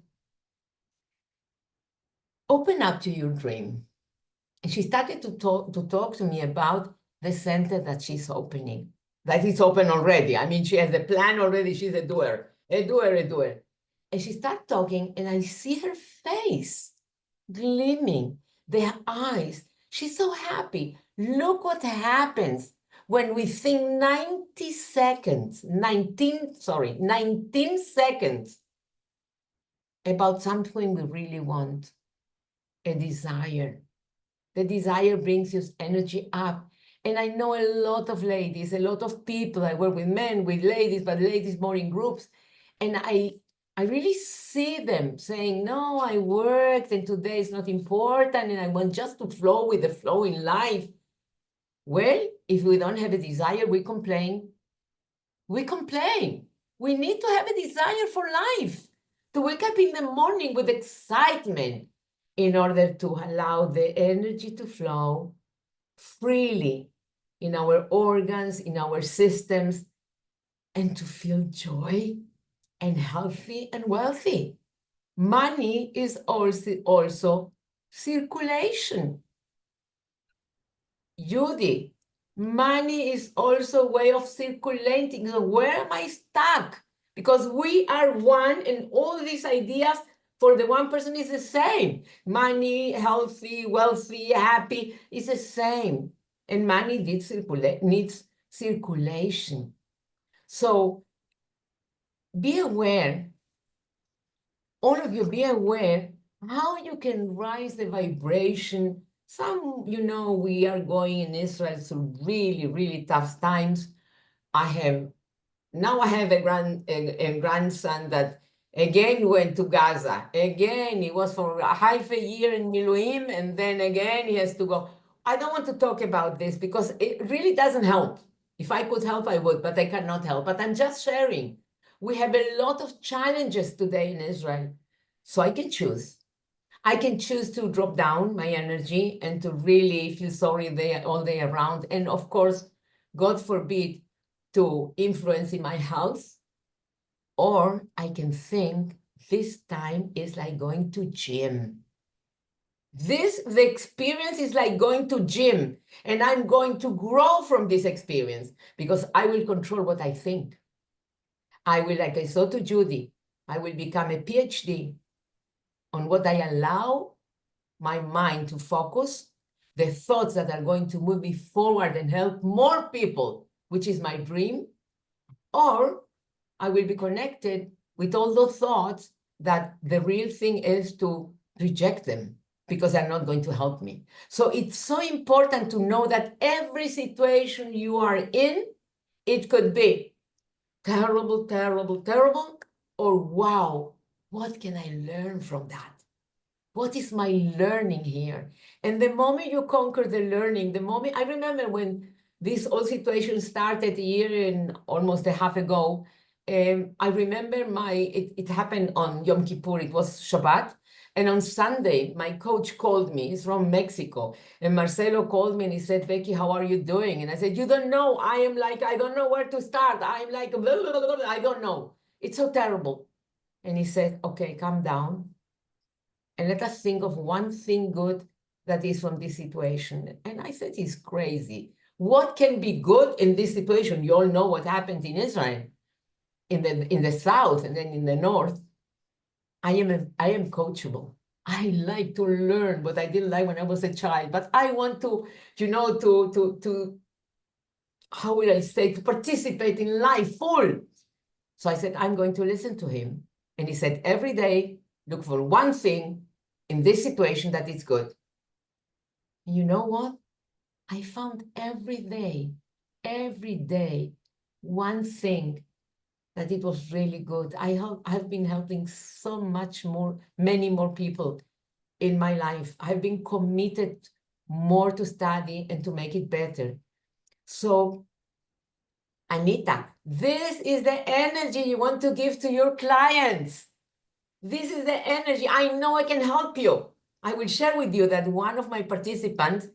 [SPEAKER 3] open up to your dream. And she started to talk to me about the center that she's opening. That is open already. I mean, she has a plan already. She's a doer. And she started talking, and I see her face gleaming, the eyes. She's so happy. Look what happens when we think 19 seconds about something we really want, a desire. The desire brings your energy up. And I know a lot of ladies, a lot of people. I work with men, with ladies, but ladies more in groups. And I really see them saying, no, I worked and today is not important and I want just to flow with the flow in life. Well, if we don't have a desire, we complain. We complain. We need to have a desire for life, to wake up in the morning with excitement in order to allow the energy to flow freely in our organs, in our systems, and to feel joy and healthy and wealthy. Money is also circulation. Judy, money is also a way of circulating. So where am I stuck? Because we are one, and all these ideas for the one person is the same. Money, healthy, wealthy, happy is the same. And money needs circulation. So be aware, all of you be aware how you can rise the vibration. Some, we are going in Israel through really, really tough times. Now I have a grandson that again went to Gaza. Again, he was for half a year in Miluim, and then again he has to go. I don't want to talk about this because it really doesn't help. If I could help, I would, but I cannot help. But I'm just sharing. We have a lot of challenges today in Israel. So I can choose. I can choose to drop down my energy and to really feel sorry all day around. And of course, God forbid, to influence in my health. Or I can think this time is like going to gym. The experience is like going to gym, and I'm going to grow from this experience because I will control what I think. I will, like I saw to Judy, I will become a PhD on what I allow my mind to focus, the thoughts that are going to move me forward and help more people, which is my dream, or I will be connected with all those thoughts that the real thing is to reject them because they're not going to help me. So it's so important to know that every situation you are in, it could be terrible, terrible, terrible, or wow, what can I learn from that? What is my learning here? And the moment you conquer the learning, I remember when this whole situation started a year and almost a half ago, I remember it happened on Yom Kippur, it was Shabbat. And on Sunday, my coach called me, he's from Mexico. And Marcelo called me and he said, Becky, how are you doing? And I said, you don't know. I don't know where to start. I'm like, blah, blah, blah, blah. I don't know. It's so terrible. And he said, okay, calm down. And let us think of one thing good that is from this situation. And I said, he's crazy. What can be good in this situation? You all know what happened in Israel, in the south and then in the north. I am coachable. I like to learn what I didn't like when I was a child, but I want to, how will I say, to participate in life full. So I said, I'm going to listen to him. And he said, every day, look for one thing in this situation that is good. And you know what? I found every day, one thing that it was really good. I've been helping so much more, many more people in my life. I've been committed more to study and to make it better. So, Anita, this is the energy you want to give to your clients. This is the energy. I know I can help you. I will share with you that one of my participants,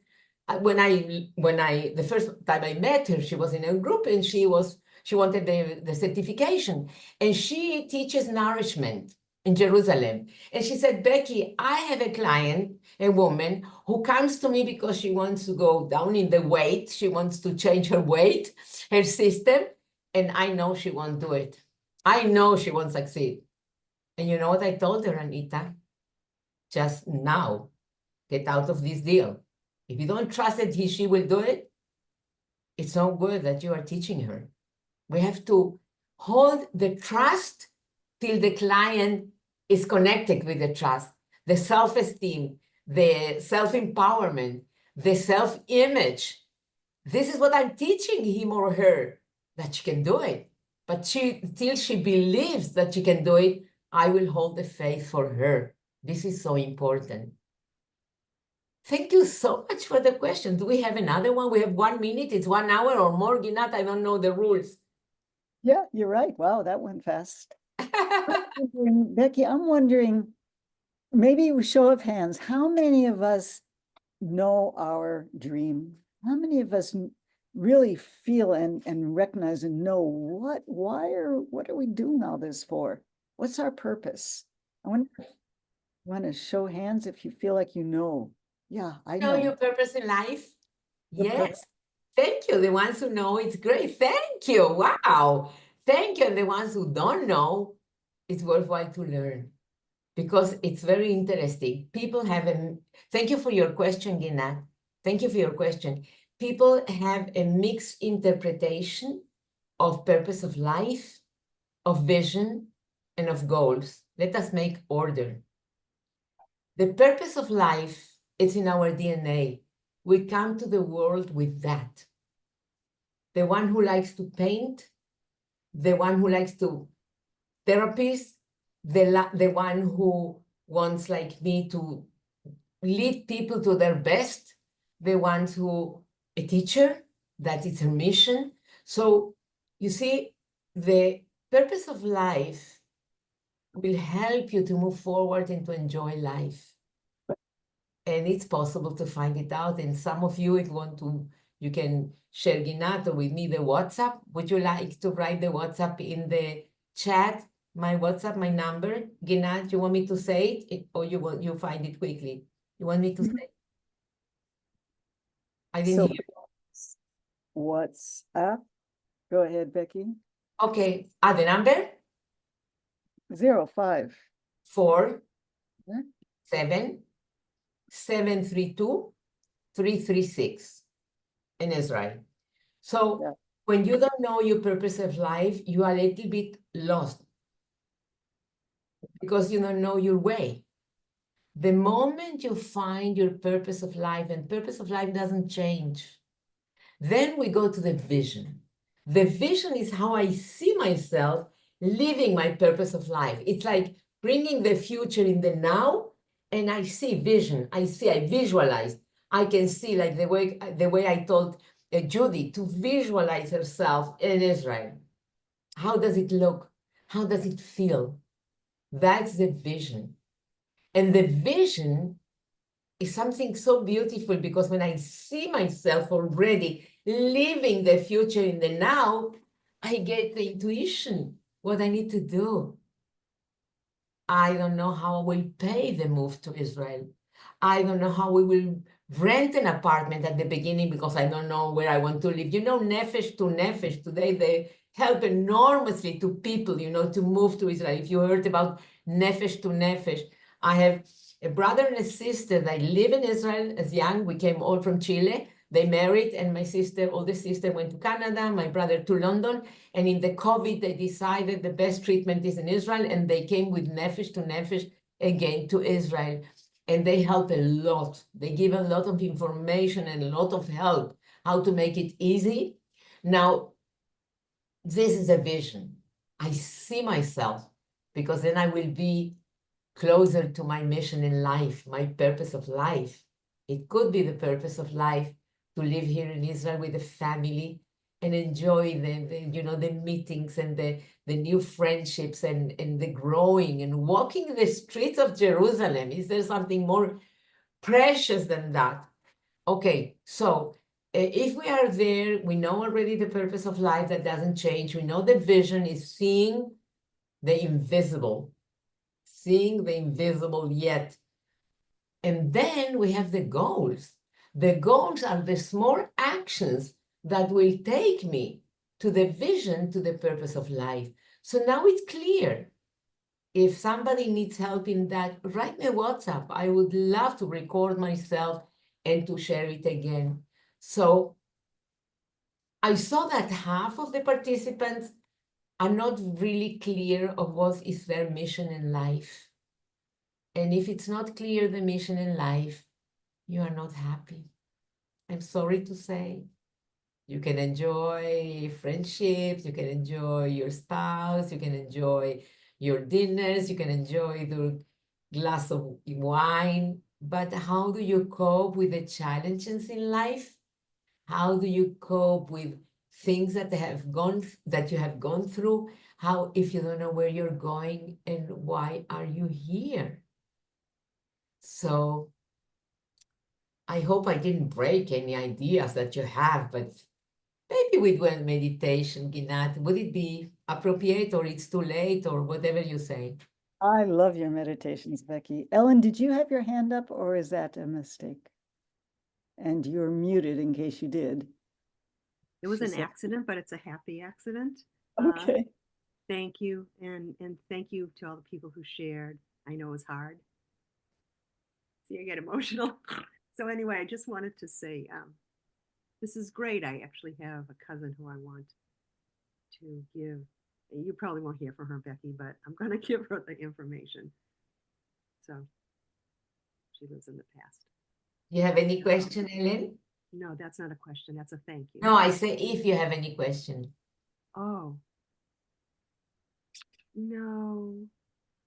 [SPEAKER 3] the first time I met her, she was in a group and she wanted the certification, and she teaches nourishment in Jerusalem. And she said, Becky, I have a client, a woman who comes to me because she wants to go down in the weight. She wants to change her weight, her system. And I know she won't do it. I know she won't succeed. And you know what I told her, Anita? Just now, get out of this deal. If you don't trust that she will do it, it's no good that you are teaching her. We have to hold the trust till the client is connected with the trust, the self-esteem, the self-empowerment, the self-image. This is what I'm teaching him or her, that she can do it. But till she believes that she can do it, I will hold the faith for her. This is so important. Thank you so much for the question. Do we have another one? We have 1 minute. It's 1 hour or more, Ginat. I don't know the rules.
[SPEAKER 1] Yeah, you're right. Wow, that went fast. Becky, I'm wondering, maybe we show of hands, how many of us know our dream? How many of us really feel and recognize and know what are we doing all this for? What's our purpose? I want to show hands if you feel like you know. Yeah, I
[SPEAKER 3] Know
[SPEAKER 1] know.
[SPEAKER 3] your purpose in life?
[SPEAKER 1] Your
[SPEAKER 3] Yes.
[SPEAKER 1] purpose.
[SPEAKER 3] Thank you. The ones who know, it's great. Thank you. Wow. Thank you. And the ones who don't know, it's worthwhile to learn because it's very interesting. People have thank you for your question, Gina. Thank you for your question. People have a mixed interpretation of purpose of life, of vision, and of goals. Let us make order. The purpose of life is in our DNA. We come to the world with that. The one who likes to paint, the one who likes to therapist, the one who wants, like me, to lead people to their best, the ones who, a teacher, that is her mission. So you see, the purpose of life will help you to move forward and to enjoy life. And it's possible to find it out. And some of you, if you want to, you can share Ginato with me the WhatsApp. Would you like to write the WhatsApp in the chat? My WhatsApp, my number. Ginat, you want me to say it, or you find it quickly? You want me to say? I didn't
[SPEAKER 1] So
[SPEAKER 3] hear.
[SPEAKER 1] WhatsApp. Go ahead, Becky.
[SPEAKER 3] Okay, the number
[SPEAKER 1] 05.
[SPEAKER 3] 4
[SPEAKER 1] Yeah.
[SPEAKER 3] 7 732 336 in Israel. So
[SPEAKER 1] Yeah.
[SPEAKER 3] when you don't know your purpose of life, you are a little bit lost because you don't know your way. The moment you find your purpose of life, and purpose of life doesn't change, then we go to the vision. The vision is how I see myself living my purpose of life. It's like bringing the future in the now, and I see vision. I visualize. I can see, like the way I told Judy to visualize herself in Israel. How does it look? How does it feel? That's the vision. And the vision is something so beautiful because when I see myself already living the future in the now, I get the intuition, what I need to do. I don't know how I will pay the move to Israel. I don't know how we will rent an apartment at the beginning because I don't know where I want to live. You know, Nefesh to Nefesh, today they help enormously to people, you know, to move to Israel. If you heard about Nefesh to Nefesh, I have a brother and a sister that live in Israel as young. We came all from Chile. They married, and my sister, oldest sister, went to Canada, my brother to London. And in the COVID, they decided the best treatment is in Israel, and they came with Nefesh to Nefesh again to Israel. And they help a lot. They give a lot of information and a lot of help how to make it easy. Now, this is a vision. I see myself, because then I will be closer to my mission in life, my purpose of life. It could be the purpose of life to live here in Israel with a family and enjoy the meetings and the new friendships and the growing and walking the streets of Jerusalem. Is there something more precious than that? Okay, so if we are there, we know already the purpose of life that doesn't change. We know the vision is seeing the invisible yet. And then we have the goals. The goals are the small actions that will take me to the vision, to the purpose of life. So now it's clear. If somebody needs help in that, write me a WhatsApp. I would love to record myself and to share it again. So I saw that half of the participants are not really clear of what is their mission in life. And if it's not clear, the mission in life, you are not happy. I'm sorry to say. You can enjoy friendships, you can enjoy your spouse, you can enjoy your dinners, you can enjoy the glass of wine, but how do you cope with the challenges in life? How do you cope with things that you have gone through? How, if you don't know where you're going, and why are you here? So I hope I didn't break any ideas that you have, but maybe with one meditation, Ginat, would it be appropriate, or it's too late, or whatever you say?
[SPEAKER 1] I love your meditations, Becky. Ellen, did you have your hand up, or is that a mistake? And you're muted in case you did.
[SPEAKER 6] It was
[SPEAKER 1] She
[SPEAKER 6] an
[SPEAKER 1] said-
[SPEAKER 6] accident, but it's a happy accident.
[SPEAKER 1] Okay.
[SPEAKER 6] Thank you, and thank you to all the people who shared. I know it was hard. See, I get emotional. So anyway, I just wanted to say, this is great. I actually have a cousin who I want to give. You probably won't hear from her, Becky, but I'm going to give her the information. So she lives in the past.
[SPEAKER 3] You have any question, Ellen?
[SPEAKER 6] No, that's not a question. That's a thank you.
[SPEAKER 3] No, I say if you have any question.
[SPEAKER 6] Oh. No,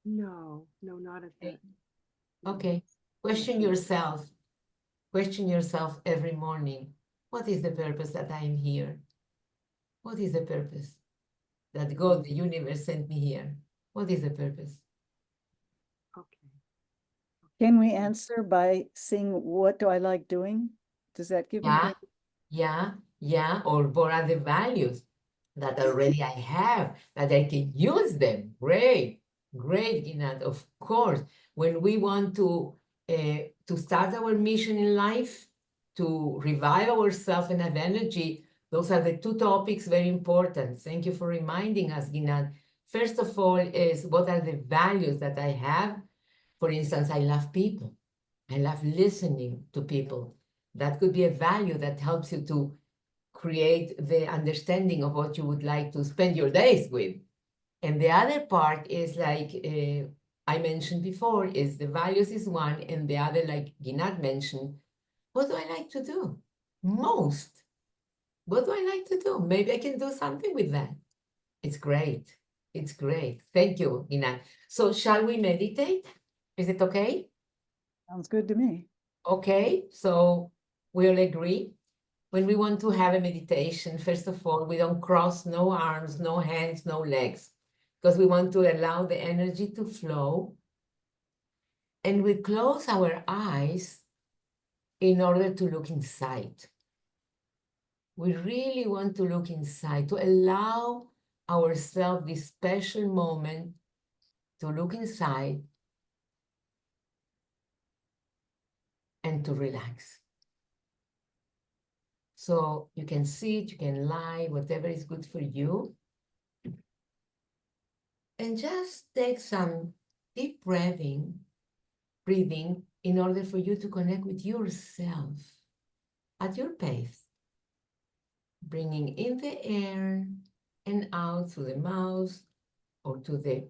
[SPEAKER 6] not at that.
[SPEAKER 3] Okay. Question yourself. Question yourself every morning. What is the purpose that I am here? What is the purpose that God, the universe, sent me here? What is the purpose?
[SPEAKER 6] Okay.
[SPEAKER 1] Can we answer by saying, what do I like doing? Does that give me?
[SPEAKER 3] Yeah. Or what are the values that already I have, that I can use them? Great, Ginat. Of course, when we want to start our mission in life, to revive ourselves and have energy, those are the two topics very important. Thank you for reminding us, Ginat. First of all is, what are the values that I have? For instance, I love people. I love listening to people. That could be a value that helps you to create the understanding of what you would like to spend your days with. And the other part is like I mentioned before, is the values is one, and the other, like Ginat mentioned, what do I like to do most? What do I like to do? Maybe I can do something with that. It's great. It's great. Thank you, Ginat. So shall we meditate? Is it okay?
[SPEAKER 1] Sounds good to me.
[SPEAKER 3] Okay, so we'll agree. When we want to have a meditation, first of all, we don't cross, no arms, no hands, no legs, because we want to allow the energy to flow. And we close our eyes in order to look inside. We really want to look inside, to allow ourselves this special moment to look inside and to relax. So you can sit, you can lie, whatever is good for you. And just take some deep breathing in order for you to connect with yourself. at your pace, bringing in the air and out through the mouth or to the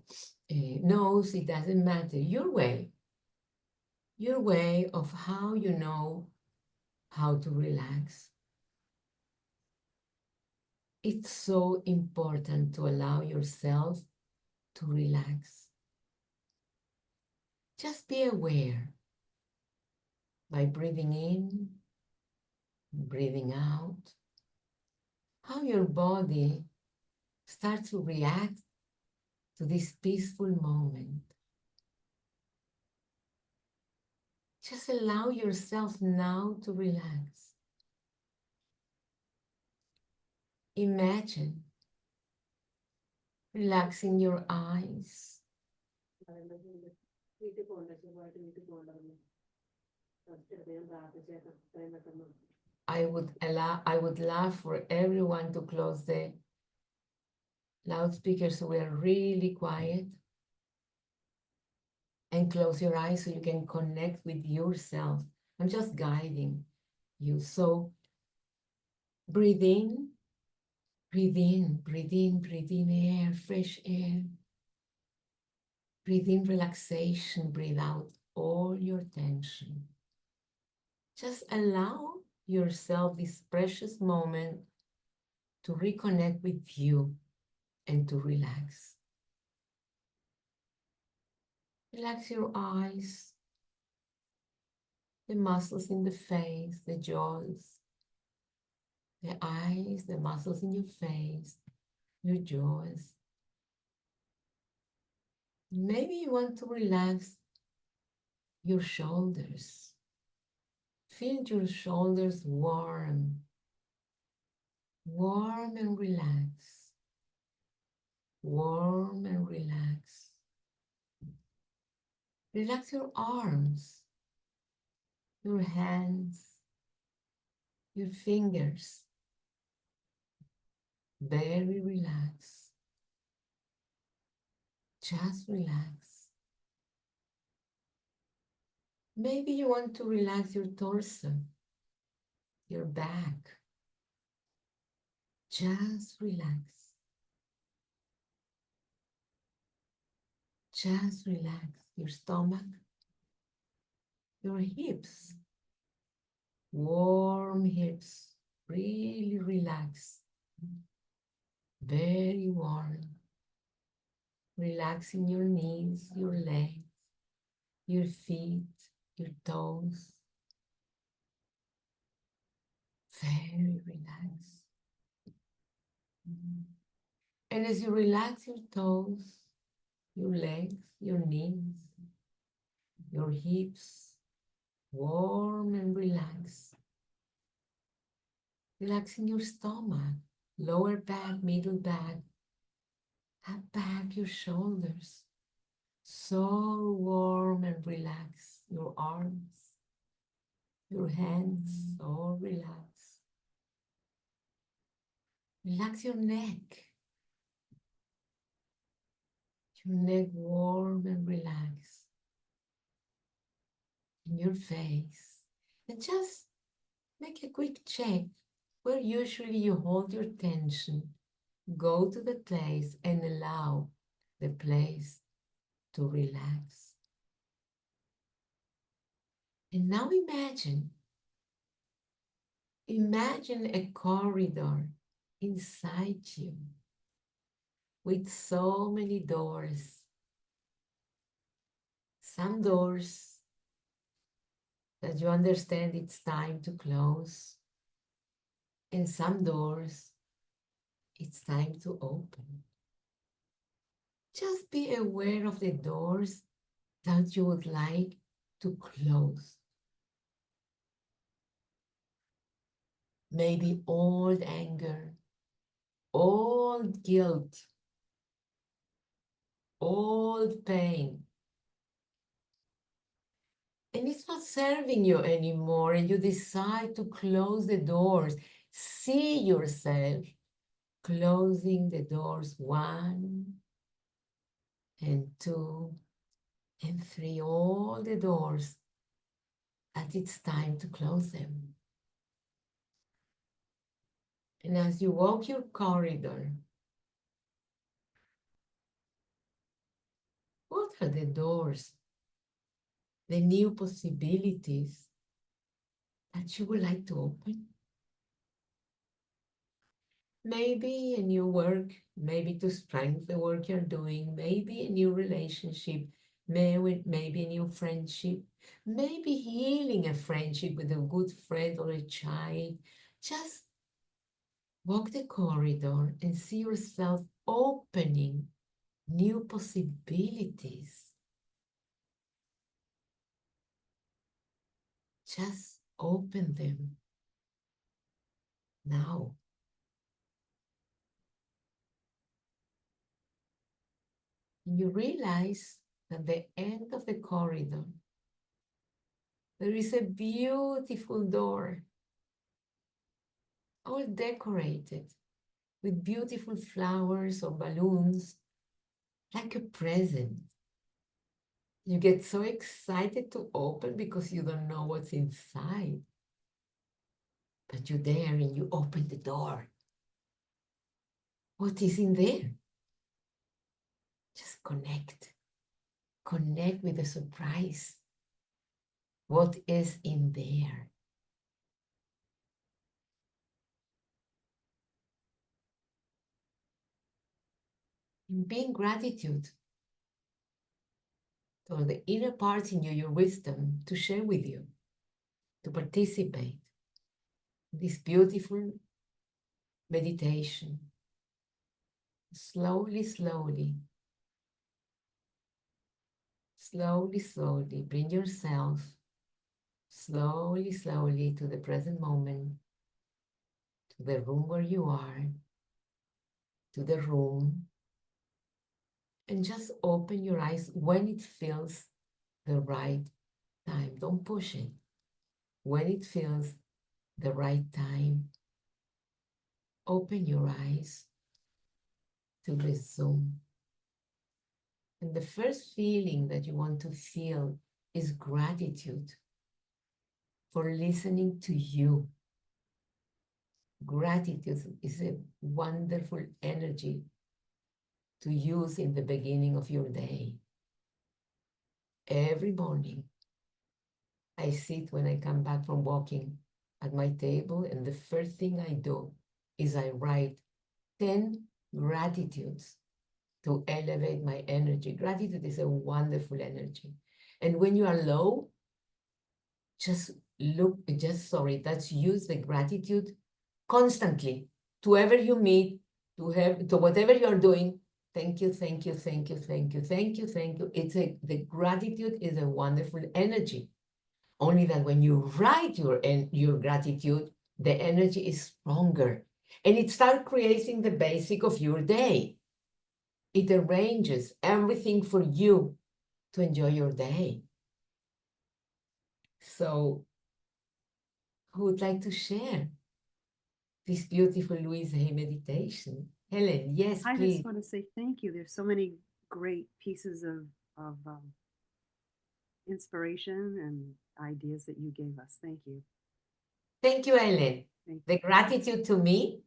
[SPEAKER 3] nose. It doesn't matter. Your way of how you know how to relax. It's so important to allow yourself to relax. Just be aware by breathing in, breathing out, how your body starts to react to this peaceful moment. Just allow yourself now to relax. Imagine relaxing your eyes. I would love for everyone to close the loudspeakers so we are really quiet. And close your eyes so you can connect with yourself. I'm just guiding you. So breathe in, breathe in, breathe in, breathe in air, fresh air. Breathe in relaxation, breathe out all your tension. Just allow yourself this precious moment to reconnect with you and to relax. Relax your eyes, the muscles in the face, the jaws, the eyes, the muscles in your face, your jaws. Maybe you want to relax your shoulders. Feel your shoulders warm, warm and relax, warm and relax. Relax your arms, your hands, your fingers. Very relaxed. Just relax. Maybe you want to relax your torso, your back. Just relax. Just relax your stomach, your hips, warm hips, really relax, very warm. Relaxing your knees, your legs, your feet, your toes. Very relaxed. And as you relax your toes, your legs, your knees, your hips, warm and relaxed. Relaxing your stomach, lower back, middle back, up back, your shoulders. So warm and relaxed. Your arms, your hands, all relaxed. Relax your neck. Your neck warm and relaxed. In your face. And just make a quick check where usually you hold your tension. Go to the place and allow the place to relax. And now imagine a corridor inside you with so many doors. Some doors that you understand it's time to close, and some doors it's time to open. Just be aware of the doors that you would like to close. Maybe old anger, old guilt, old pain. And it's not serving you anymore, and you decide to close the doors. See yourself closing the doors 1 and 2 and 3, all the doors that it's time to close them. And as you walk your corridor, what are the doors, the new possibilities that you would like to open? Maybe a new work, maybe to strengthen the work you're doing, maybe a new relationship, maybe a new friendship, maybe healing a friendship with a good friend or a child. Just walk the corridor and see yourself opening new possibilities. Just open them now. And you realize at the end of the corridor, there is a beautiful door, all decorated with beautiful flowers or balloons, like a present. You get so excited to open because you don't know what's inside. But you're there and you open the door. What is in there? Just connect. Connect with the surprise. What is in there? And being gratitude for the inner parts in you, your wisdom, to share with you, to participate in this beautiful meditation. Slowly, slowly, slowly, slowly, bring yourself slowly, slowly to the present moment, to the room where you are, to the room, and just open your eyes when it feels the right time. Don't push it. When it feels the right time, open your eyes to resume. And the first feeling that you want to feel is gratitude for listening to you. Gratitude is a wonderful energy to use in the beginning of your day. Every morning, I sit when I come back from walking at my table, and the first thing I do is I write 10 gratitudes to elevate my energy. Gratitude is a wonderful energy. And when you are low, just that's use the gratitude constantly to whoever you meet, to whatever you are doing. Thank you, thank you, thank you, thank you, thank you, thank you. The gratitude is a wonderful energy. Only that when you write your gratitude, the energy is stronger, and it starts creating the basic of your day. It arranges everything for you to enjoy your day. So, who would like to share this beautiful Louise Hay meditation? Helen, yes,
[SPEAKER 6] I
[SPEAKER 3] please.
[SPEAKER 6] just want to say thank you. There's so many great pieces of inspiration and ideas that you gave us. Thank you.
[SPEAKER 3] Thank you, Helen.
[SPEAKER 6] Thank
[SPEAKER 3] The gratitude to me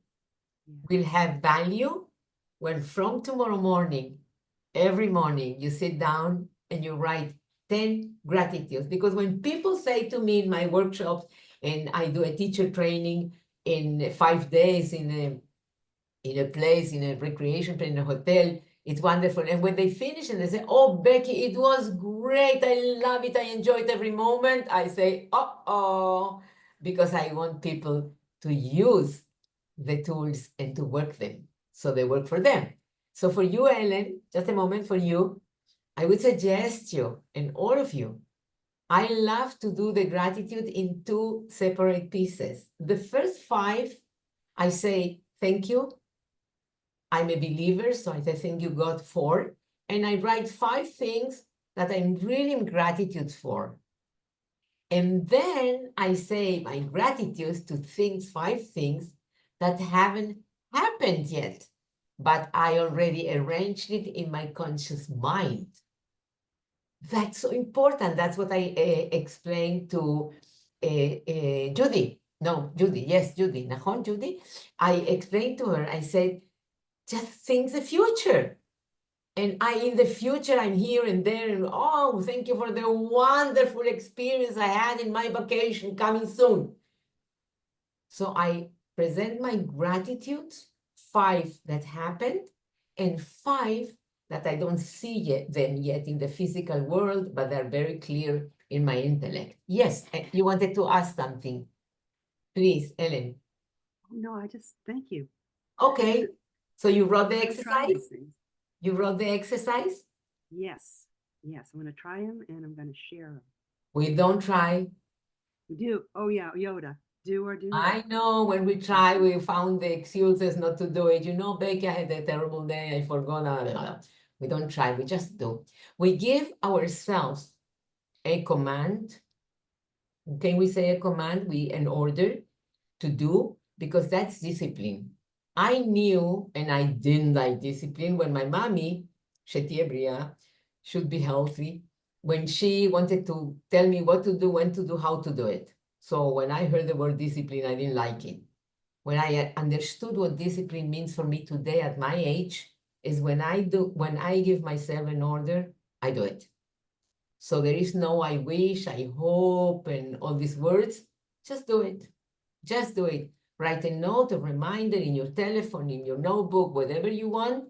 [SPEAKER 3] will have value when from tomorrow morning, every morning, you sit down and you write 10 gratitudes. Because when people say to me in my workshops, and I do a teacher training in 5 days in a place, in a recreation place, in a hotel, it's wonderful. And when they finish and they say, oh, Becky, it was great. I love it. I enjoyed every moment. I say, uh-oh, because I want people to use the tools and to work them so they work for them. So for you, Ellen, just a moment for you, I would suggest you and all of you, I love to do the gratitude in 2 separate pieces. The first 5, I say, thank you. I'm a believer, so I say thank you, God, for. And I write 5 things that I'm really in gratitude for. And then I say my gratitude to 5 things that haven't happened yet, but I already arranged it in my conscious mind. That's so important. That's what I explained to Judy no, Judy, yes, Judy, Nahon, Judy, I explained to her, I said, just think the future. And in the future, I'm here and there, and oh, thank you for the wonderful experience I had in my vacation coming soon. So I present my gratitude, 5 that happened, and 5 that I don't see them yet in the physical world, but they're very clear in my intellect. Yes, you wanted to ask something. Please, Ellen.
[SPEAKER 6] No, I just, thank you.
[SPEAKER 3] Okay, so you wrote the
[SPEAKER 6] I'm gonna try these
[SPEAKER 3] exercise?
[SPEAKER 6] things.
[SPEAKER 3] You wrote the exercise?
[SPEAKER 6] Yes, yes, I'm gonna try them and I'm gonna share them.
[SPEAKER 3] We don't try.
[SPEAKER 6] Do, oh yeah, Yoda, do or do not.
[SPEAKER 3] I know when we try, we found the excuses not to do it. You know, Becky, I had a terrible day. I forgot. We don't try, we just do. We give ourselves a command. Can we say a command? An order to do, because that's discipline. I knew, and I didn't like discipline when my mommy, Shetia Bria, should be healthy, when she wanted to tell me what to do, when to do, how to do it. So when I heard the word discipline, I didn't like it. When I understood what discipline means for me today at my age, is when I give myself an order, I do it. So there is no I wish, I hope, and all these words. Just do it. Just do it. Write a note, a reminder in your telephone, in your notebook, whatever you want,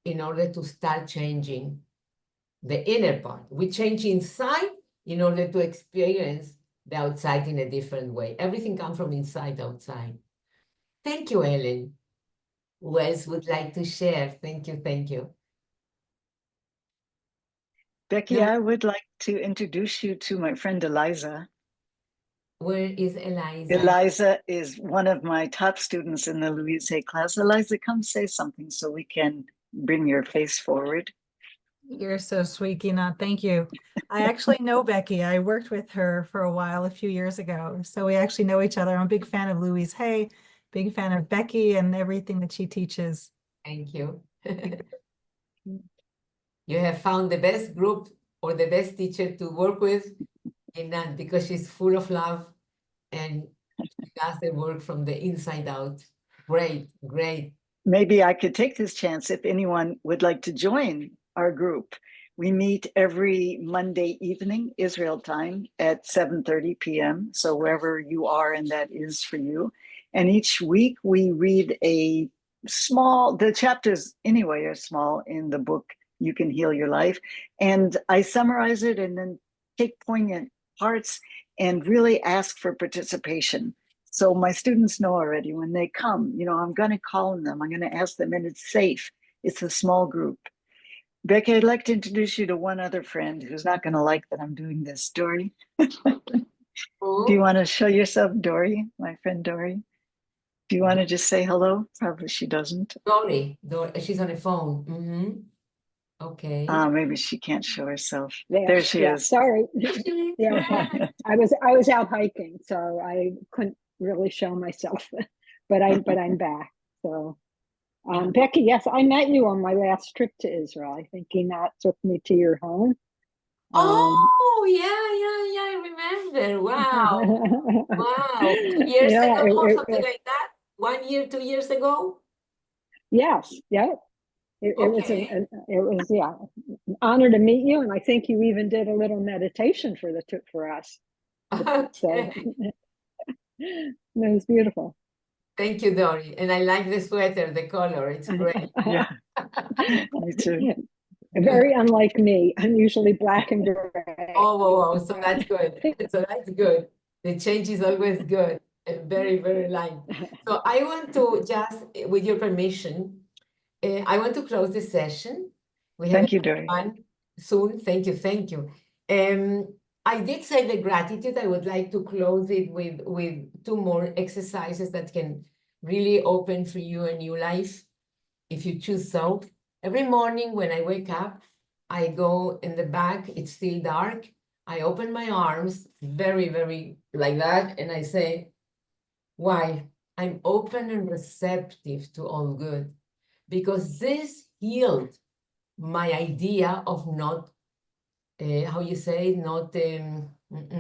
[SPEAKER 3] in order to start changing the inner part. We change inside in order to experience the outside in a different way. Everything comes from inside, outside. Thank you, Ellen. Who else would like to share? Thank you, thank you.
[SPEAKER 1] Becky,
[SPEAKER 3] No.
[SPEAKER 1] I would like to introduce you to my friend Eliza.
[SPEAKER 3] Where is Eliza?
[SPEAKER 1] Eliza is one of my top students in the Louise Hay class. Eliza, come say something so we can bring your face forward.
[SPEAKER 7] You're so sweet, Gina. Thank you. I actually know Becky. I worked with her for a while a few years ago. So we actually know each other. I'm a big fan of Louise Hay, big fan of Becky and everything that she teaches.
[SPEAKER 3] Thank you. You have found the best group or the best teacher to work with in that, because she's full of love and she does the work from the inside out. Great, great.
[SPEAKER 1] Maybe I could take this chance if anyone would like to join our group. We meet every Monday evening, Israel time, at 7:30 p.m. So wherever you are and that is for you. And each week we read the chapters anyway are small in the book, You Can Heal Your Life. And I summarize it and then take poignant parts and really ask for participation. So my students know already when they come, I'm going to call on them. I'm going to ask them, and it's safe. It's a small group. Becky, I'd like to introduce you to one other friend who's not going to like that I'm doing this. Dory. Do you want to show yourself, Dory, my friend Dory? Do you want to just say hello? Probably she doesn't.
[SPEAKER 3] Dory, she's on the phone. Okay.
[SPEAKER 1] Maybe she can't show herself.
[SPEAKER 8] Yeah,
[SPEAKER 1] There she
[SPEAKER 8] yeah,
[SPEAKER 1] is.
[SPEAKER 8] sorry. Yeah, I was out hiking, so I couldn't really show myself, but I'm back. So, Becky, yes, I met you on my last trip to Israel. I think Ginat took me to your home.
[SPEAKER 3] Oh, yeah, I remember. Wow. Wow. 2 years
[SPEAKER 8] Yeah,
[SPEAKER 3] ago or something like that? 1 year, 2 years ago?
[SPEAKER 8] yes, yeah. It
[SPEAKER 3] Okay.
[SPEAKER 8] was yeah, an honor to meet you, and I think you even did a little meditation for us. So
[SPEAKER 3] Okay.
[SPEAKER 8] it was beautiful.
[SPEAKER 3] Thank you, Dory. And I like the sweater, the color. It's great.
[SPEAKER 1] Yeah, me too.
[SPEAKER 8] Very unlike me. I'm usually black and gray.
[SPEAKER 3] Oh, so that's good. So that's good. The change is always good. Very, very light. So I want to just, with your permission, I want to close the session. We have
[SPEAKER 1] Thank you, Dory.
[SPEAKER 3] fun soon. Thank you, thank you. I did say the gratitude. I would like to close it with 2 more exercises that can really open for you a new life, if you choose so. Every morning when I wake up, I go in the back, it's still dark. I open my arms very, very like that, and I say, why? I'm open and receptive to all good, because this healed my idea of not, how you say, not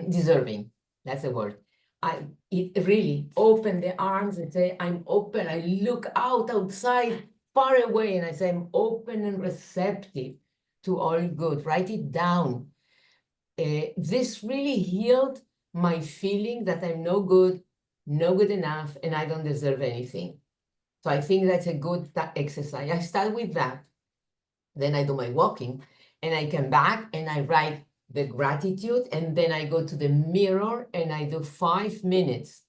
[SPEAKER 3] deserving. That's the word. it really open the arms and say, I'm open. I look outside, far away, and I say, I'm open and receptive to all good. Write it down. This really healed my feeling that I'm no good enough, and I don't deserve anything. So I think that's a good exercise. I start with that. Then I do my walking, and I come back and I write the gratitude, and then I go to the mirror and I do 5 minutes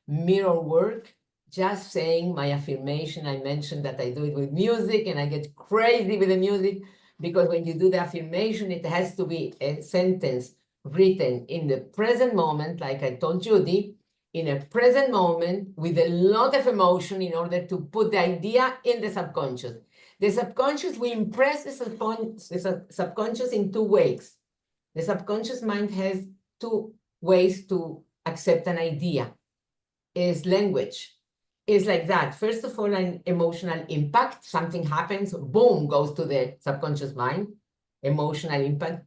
[SPEAKER 3] mirror work, just saying my affirmation. I mentioned that I do it with music, and I get crazy with the music, because when you do the affirmation, it has to be a sentence written in the present moment, like I told Judy, in a present moment with a lot of emotion, in order to put the idea in the subconscious. The subconscious, we impress the subconscious in 2 ways. The subconscious mind has 2 ways to accept an idea. Is language. It's like that. First of all, an emotional impact. Something happens, boom, goes to the subconscious mind. Emotional impact,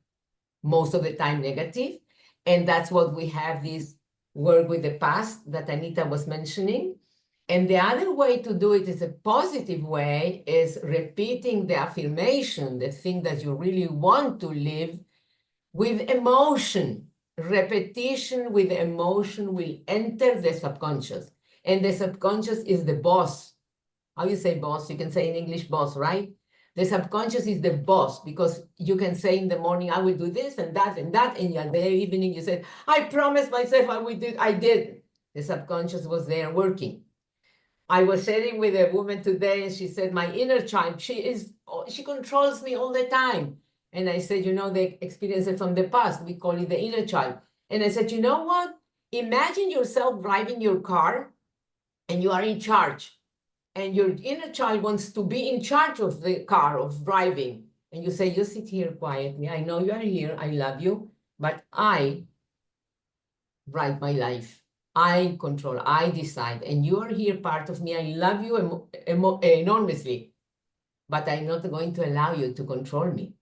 [SPEAKER 3] most of the time negative. And that's what we have this work with the past that Anita was mentioning. And the other way to do it is a positive way, is repeating the affirmation, the thing that you really want to live, with emotion. Repetition with emotion will enter the subconscious. And the subconscious is the boss. How you say boss? You can say in English boss, right? The subconscious is the boss, because you can say in the morning, I will do this and that and that. And in the evening, you said, I promised myself I will do it. I did. The subconscious was there working. I was sharing with a woman today, and she said, my inner child, she controls me all the time. And I said, the experiences from the past, we call it the inner child. And I said, you know what? Imagine yourself driving your car and you are in charge. And your inner child wants to be in charge of the car, of driving. And you say, you sit here quietly. I know you are here. I love you. But I write my life. I control, I decide, and you are here, part of me. I love you enormously, but I'm not going to allow you to control me,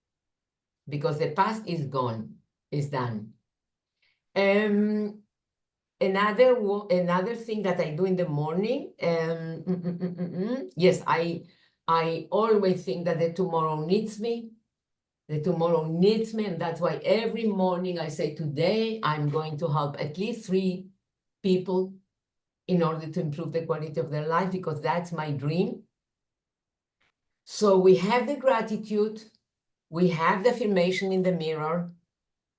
[SPEAKER 3] because the past is gone, is done. Another thing that I do in the morning, yes, I always think that the tomorrow needs me. The tomorrow needs me, and that's why every morning I say, today I'm going to help at least 3 people in order to improve the quality of their life, because that's my dream. So we have the gratitude, we have the affirmation in the mirror,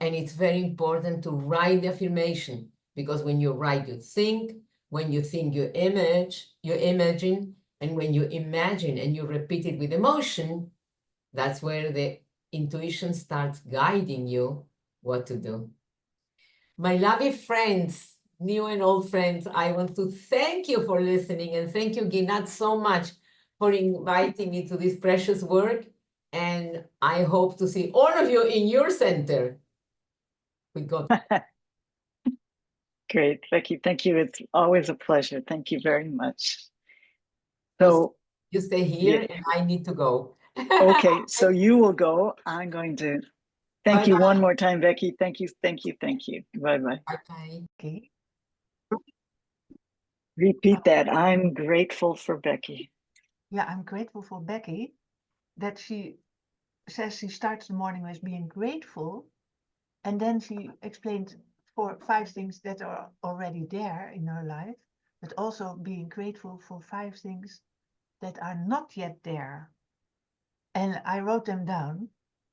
[SPEAKER 3] and it's very important to write the affirmation, because when you write, you think, when you think, you imagine, and when you imagine and you repeat it with emotion, that's where the intuition starts guiding you what to do. My lovely friends, new and old friends, I want to thank you for listening, and thank you, Ginat, so much for inviting me to this precious work. And I hope to see all of you in your center. With God.
[SPEAKER 1] Great, Becky, thank you. It's always a pleasure. Thank you very much. So
[SPEAKER 3] you stay here,
[SPEAKER 1] yeah.
[SPEAKER 3] And I need to go.
[SPEAKER 1] Okay, so you will go. I'm going to thank you one more time, Becky. Thank you, thank you, thank you. Bye-bye.
[SPEAKER 3] Bye-bye.
[SPEAKER 1] Okay. Repeat that. I'm grateful for Becky.
[SPEAKER 9] Yeah, I'm grateful for Becky that she says she starts the morning with being grateful, and then she explained 5 things that are already there in her life, but also being grateful for 5 things that are not yet there. And I wrote them down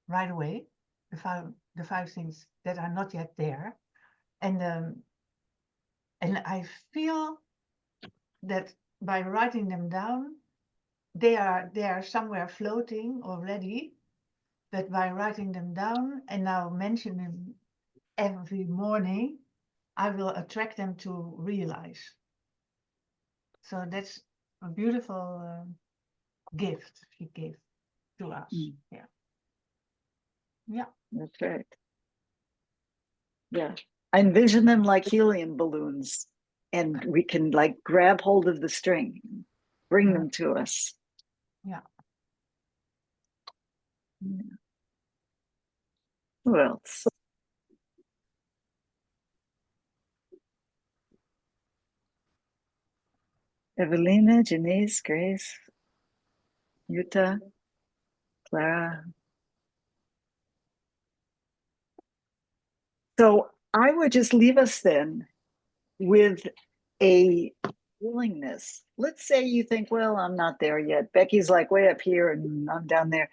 [SPEAKER 9] right away, the 5 things that are not yet there, and I feel that by writing them down, they are somewhere floating already, but by writing them down and now mention them every morning, I will attract them to realize. So that's a beautiful gift she gave to us. Yeah. Yeah.
[SPEAKER 1] That's right. Yeah. I envision them like helium balloons, and we can like grab hold of the string, bring them to us.
[SPEAKER 9] Yeah.
[SPEAKER 1] Yeah. Who else? Evelina, Janice, Grace, Yuta, Clara. So I would just leave us then with a willingness. Let's say you think, well, I'm not there yet. Becky's like way up here and I'm down there.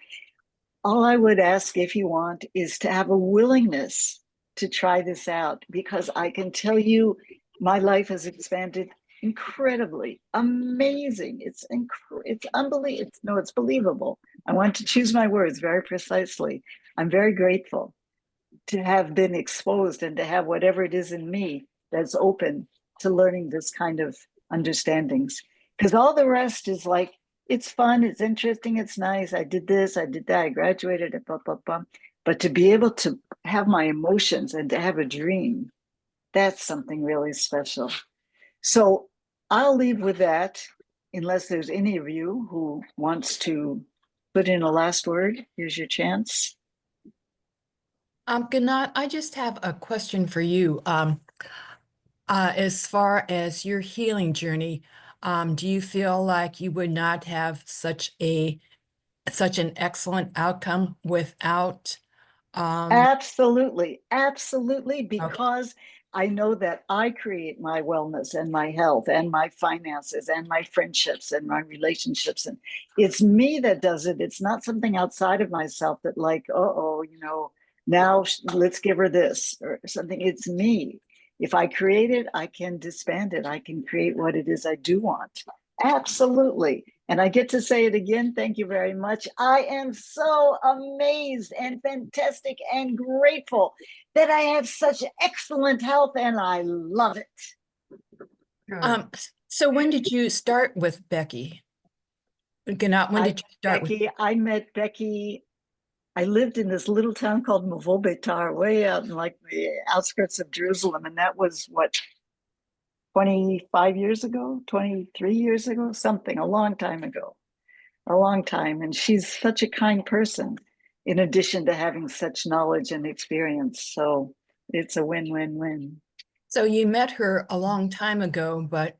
[SPEAKER 1] All I would ask, if you want, is to have a willingness to try this out, because I can tell you my life has expanded incredibly. Amazing. It's unbelievable. It's believable. I want to choose my words very precisely. I'm very grateful to have been exposed and to have whatever it is in me that's open to learning this kind of understandings. Because all the rest is like, it's fun, it's interesting, it's nice. I did this, I did that, I graduated, blah, blah, blah. But to be able to have my emotions and to have a dream, that's something really special. So I'll leave with that, unless there's any of you who wants to put in a last word. Here's your chance.
[SPEAKER 10] Ganat, I just have a question for you. As far as your healing journey, do you feel like you would not have such an excellent outcome without
[SPEAKER 1] Absolutely, absolutely,
[SPEAKER 10] okay.
[SPEAKER 1] because I know that I create my wellness and my health and my finances and my friendships and my relationships. And it's me that does it. It's not something outside of myself that like, oh, now let's give her this or something. It's me. If I create it, I can disband it. I can create what it is I do want. Absolutely. And I get to say it again. Thank you very much. I am so amazed and fantastic and grateful that I have such excellent health, and I love it.
[SPEAKER 9] Good.
[SPEAKER 10] So when did you start with Becky? Ganat, when did you start with
[SPEAKER 1] Becky? I met Becky. I lived in this little town called Mavo Beitar, way out in like the outskirts of Jerusalem. And that was what, 25 years ago, 23 years ago, something, a long time ago. A long time. And she's such a kind person, in addition to having such knowledge and experience. So it's a win-win-win.
[SPEAKER 10] So you met her a long time ago, but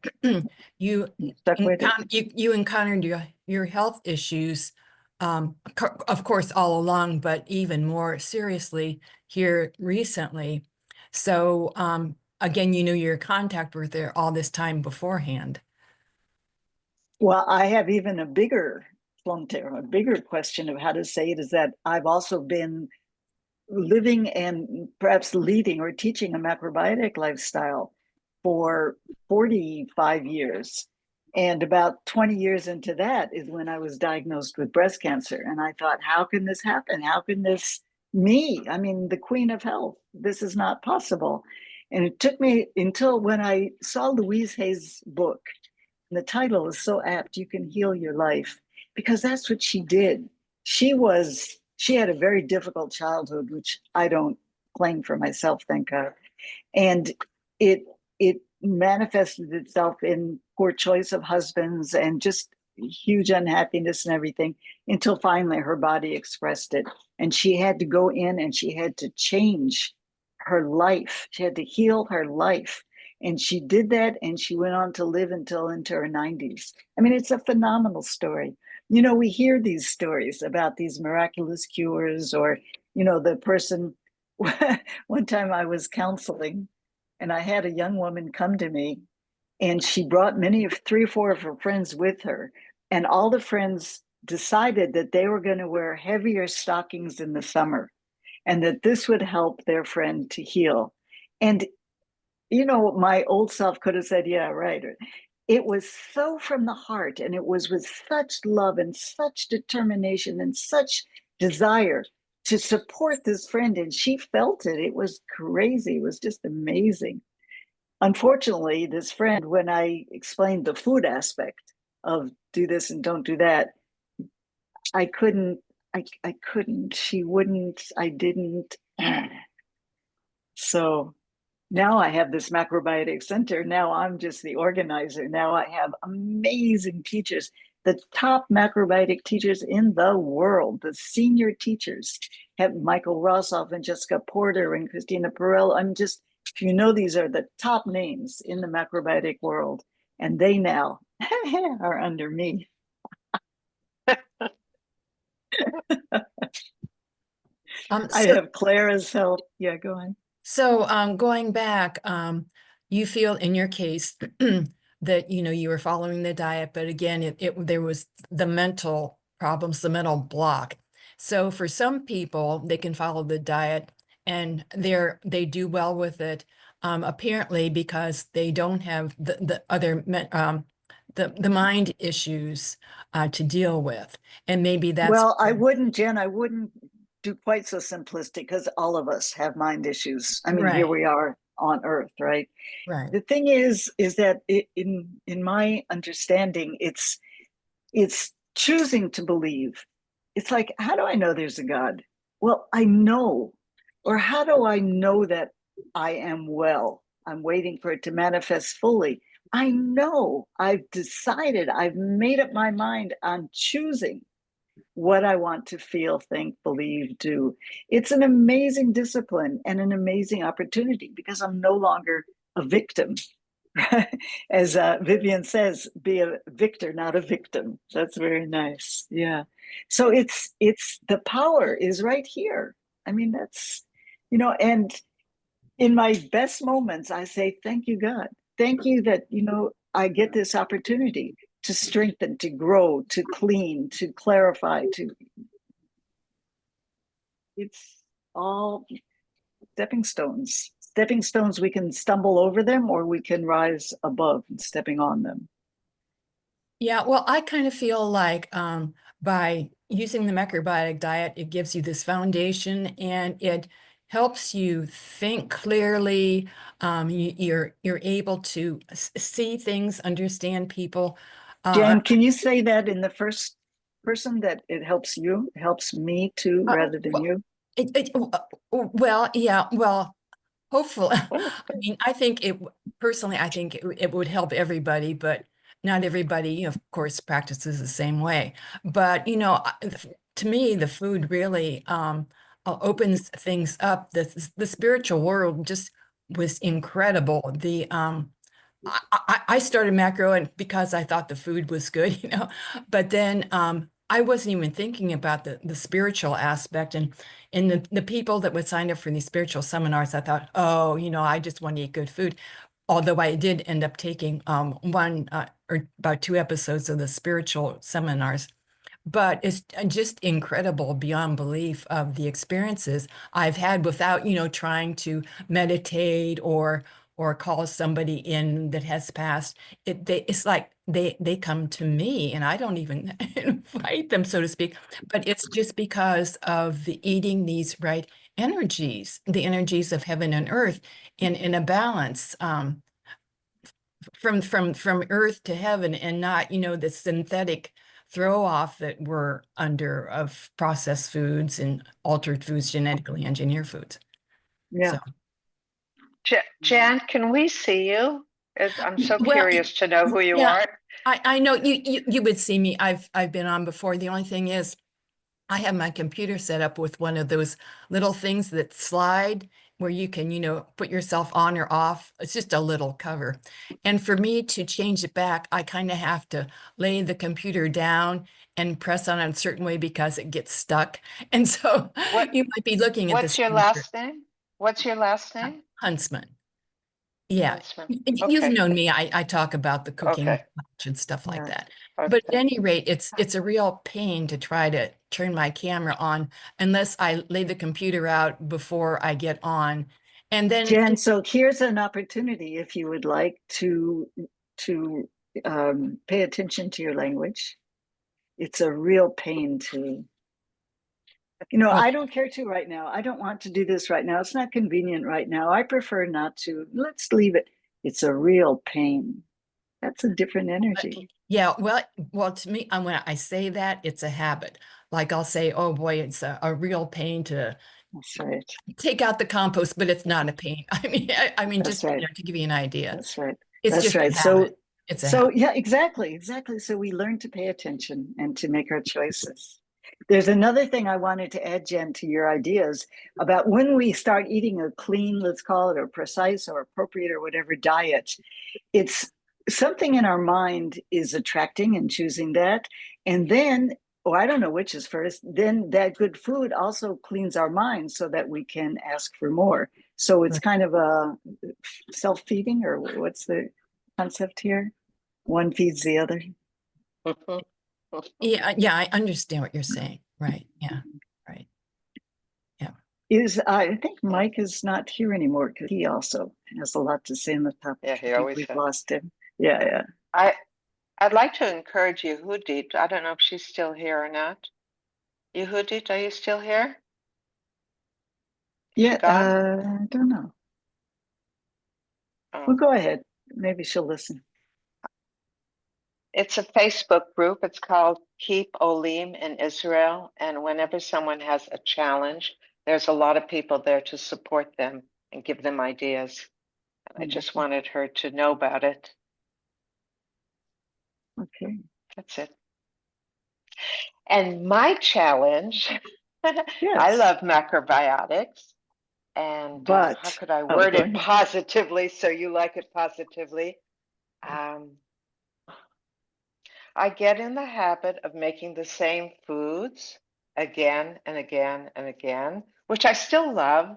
[SPEAKER 10] you
[SPEAKER 1] Stuck with it.
[SPEAKER 10] you encountered your health issues, of course, all along, but even more seriously here recently. So again, you knew your contact with her all this time beforehand.
[SPEAKER 1] Well, I have even a bigger question of how to say it, is that I've also been living and perhaps leading or teaching a macrobiotic lifestyle for 45 years. And about 20 years into that is when I was diagnosed with breast cancer. And I thought, how can this happen? How can this, me? I mean, the queen of health, this is not possible. And it took me until when I saw Louise Hay's book. And the title is so apt, You Can Heal Your Life, because that's what she did. She had a very difficult childhood, which I don't claim for myself, thank God. And it manifested itself in poor choice of husbands and just huge unhappiness and everything, until finally her body expressed it. And she had to go in and she had to change her life. She had to heal her life. And she did that, and she went on to live until into her 90s. I mean, it's a phenomenal story. You know, we hear these stories about these miraculous cures, or, you know, the person. One time I was counseling, and I had a young woman come to me, and she brought three or four of her friends with her. And all the friends decided that they were going to wear heavier stockings in the summer, and that this would help their friend to heal. And you know, my old self could have said, yeah, right. It was so from the heart, and it was with such love and such determination and such desire to support this friend. And she felt it. It was crazy. It was just amazing. Unfortunately, this friend, when I explained the food aspect of do this and don't do that, I couldn't, she wouldn't, I didn't. So now I have this macrobiotic center. Now I'm just the organizer. Now I have amazing teachers, the top macrobiotic teachers in the world, the senior teachers, have Michael Rossoff and Jessica Porter and Christina Perel. These are the top names in the macrobiotic world. and they now are under me. I
[SPEAKER 10] So,
[SPEAKER 1] have Clara's help. Yeah, go on.
[SPEAKER 10] so going back, you feel in your case that, you know, you were following the diet, but again, there was the mental problems, the mental block. So for some people, they can follow the diet and they do well with it, apparently because they don't have the other the mind issues to deal with, and maybe that's
[SPEAKER 1] Well, I wouldn't, Jen, I wouldn't do quite so simplistic because all of us have mind issues. I mean, here
[SPEAKER 10] right,
[SPEAKER 1] we are on Earth, right?
[SPEAKER 10] right.
[SPEAKER 1] The thing is that in my understanding, it's choosing to believe. It's like, how do I know there's a God? Well, I know. Or how do I know that I am well? I'm waiting for it to manifest fully. I know. I've decided. I've made up my mind on choosing what I want to feel, think, believe, do. It's an amazing discipline and an amazing opportunity because I'm no longer a victim. As Vivian says, be a victor, not a victim. That's very nice. Yeah. So it's the power is right here. I mean, that's, and in my best moments, I say, thank you, God. Thank you that, I get this opportunity to strengthen, to grow, to clean, to clarify, it's all stepping stones. We can stumble over them or we can rise above and stepping on them.
[SPEAKER 10] Yeah, well, I kind of feel like by using the macrobiotic diet, it gives you this foundation and it helps you think clearly. You're able to see things, understand people.
[SPEAKER 1] Jan, can you say that in the first person that it helps you, helps me too, rather than
[SPEAKER 10] well,
[SPEAKER 1] you?
[SPEAKER 10] well, yeah, well, hopefully. I mean, I think personally, I think it would help everybody, but not everybody, of course, practices the same way. But, to me, the food really opens things up. The spiritual world just was incredible. I started macro and because I thought the food was good, but then I wasn't even thinking about the spiritual aspect and the people that would sign up for these spiritual seminars. I thought, oh, I just want to eat good food. Although I did end up taking one or about 2 episodes of the spiritual seminars. But it's just incredible beyond belief of the experiences I've had without, trying to meditate or call somebody in that has passed. It's like they come to me and I don't even invite them, so to speak. But it's just because of the eating these right energies, the energies of heaven and earth in a balance. From earth to heaven and not, the synthetic throw off that we're under of processed foods and altered foods, genetically engineered foods.
[SPEAKER 1] Yeah.
[SPEAKER 10] So,
[SPEAKER 11] Jan, can we see you? I'm so
[SPEAKER 10] well,
[SPEAKER 11] curious to know who you
[SPEAKER 10] yeah,
[SPEAKER 11] are.
[SPEAKER 10] I know you would see me. I've been on before. The only thing is I have my computer set up with one of those little things that slide where you can, put yourself on or off. It's just a little cover. And for me to change it back, I kind of have to lay the computer down and press on it a certain way because it gets stuck. And so
[SPEAKER 11] What
[SPEAKER 10] you might be looking at the
[SPEAKER 11] what's your
[SPEAKER 10] screen for
[SPEAKER 11] last name? What's your last name?
[SPEAKER 10] Huntsman. Yeah,
[SPEAKER 11] Huntsman.
[SPEAKER 10] you've
[SPEAKER 11] Okay.
[SPEAKER 10] known me. I talk about the cooking
[SPEAKER 11] Okay.
[SPEAKER 10] and stuff like
[SPEAKER 1] Yeah.
[SPEAKER 10] that. But at
[SPEAKER 11] Okay.
[SPEAKER 10] any rate, it's a real pain to try to turn my camera on unless I lay the computer out before I get on. And then,
[SPEAKER 1] Jan, so here's an opportunity if you would like to pay attention to your language. It's a real pain to, I don't care to right now. I don't want to do this right now. It's not convenient right now. I prefer not to. Let's leave it. It's a real pain. That's a different energy.
[SPEAKER 10] yeah, well, to me, when I say that, it's a habit. Like I'll say, oh boy, it's a real pain to
[SPEAKER 1] That's right.
[SPEAKER 10] take out the compost, but it's not a pain. I mean,
[SPEAKER 1] That's
[SPEAKER 10] just
[SPEAKER 1] right.
[SPEAKER 10] to give you an idea.
[SPEAKER 1] That's right.
[SPEAKER 10] It's
[SPEAKER 1] That's
[SPEAKER 10] just a
[SPEAKER 1] right.
[SPEAKER 10] habit. It's a habit.
[SPEAKER 1] Yeah, exactly. So we learn to pay attention and to make our choices. There's another thing I wanted to add, Jen, to your ideas about when we start eating a clean, let's call it, or precise or appropriate or whatever diet. It's something in our mind is attracting and choosing that. And then, oh, I don't know which is first, then that good food also cleans our mind so that we can ask for more. So it's kind of a self-feeding, or what's the concept here? One feeds the other.
[SPEAKER 10] Yeah, yeah, I understand what you're saying. Right. Yeah. Right.
[SPEAKER 1] I think Mike is not here anymore because he also has a lot to say on the topic.
[SPEAKER 11] Yeah,
[SPEAKER 1] I
[SPEAKER 11] he
[SPEAKER 1] think
[SPEAKER 11] always
[SPEAKER 1] we've
[SPEAKER 11] has.
[SPEAKER 1] lost him. Yeah.
[SPEAKER 11] I'd like to encourage Yehudit. I don't know if she's still here or not. Yehudit, are you still here?
[SPEAKER 1] Yeah,
[SPEAKER 11] Gone?
[SPEAKER 1] I don't know.
[SPEAKER 11] Oh.
[SPEAKER 1] Well, go ahead. Maybe she'll listen.
[SPEAKER 11] It's a Facebook group. It's called Keep Olim in Israel. And whenever someone has a challenge, there's a lot of people there to support them and give them ideas. And I just wanted her to know about it.
[SPEAKER 1] Okay.
[SPEAKER 11] That's it. And my challenge, I
[SPEAKER 1] Yes.
[SPEAKER 11] love macrobiotics. And how
[SPEAKER 1] But,
[SPEAKER 11] could I
[SPEAKER 1] oh,
[SPEAKER 11] word
[SPEAKER 1] go
[SPEAKER 11] it
[SPEAKER 1] ahead.
[SPEAKER 11] positively so you like it positively? I get in the habit of making the same foods again and again and again, which I still love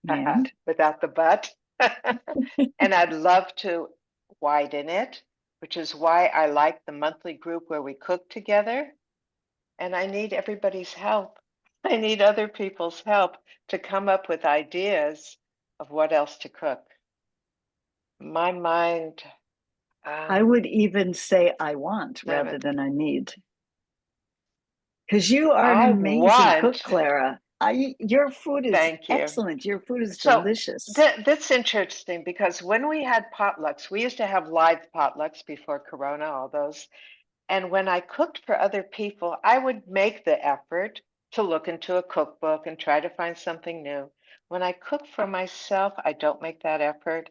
[SPEAKER 1] And
[SPEAKER 11] without the but. And I'd love to widen it, which is why I like the monthly group where we cook together. And I need everybody's help. I need other people's help to come up with ideas of what else to cook. My mind.
[SPEAKER 1] I would even say I want rather than I need. Because you are an
[SPEAKER 11] I
[SPEAKER 1] amazing cook,
[SPEAKER 11] want.
[SPEAKER 1] Clara. Your food is
[SPEAKER 11] Thank you.
[SPEAKER 1] excellent. Your food is
[SPEAKER 11] So
[SPEAKER 1] delicious.
[SPEAKER 11] that's interesting because when we had potlucks, we used to have live potlucks before Corona, all those. And when I cooked for other people, I would make the effort to look into a cookbook and try to find something new. When I cook for myself, I don't make that effort.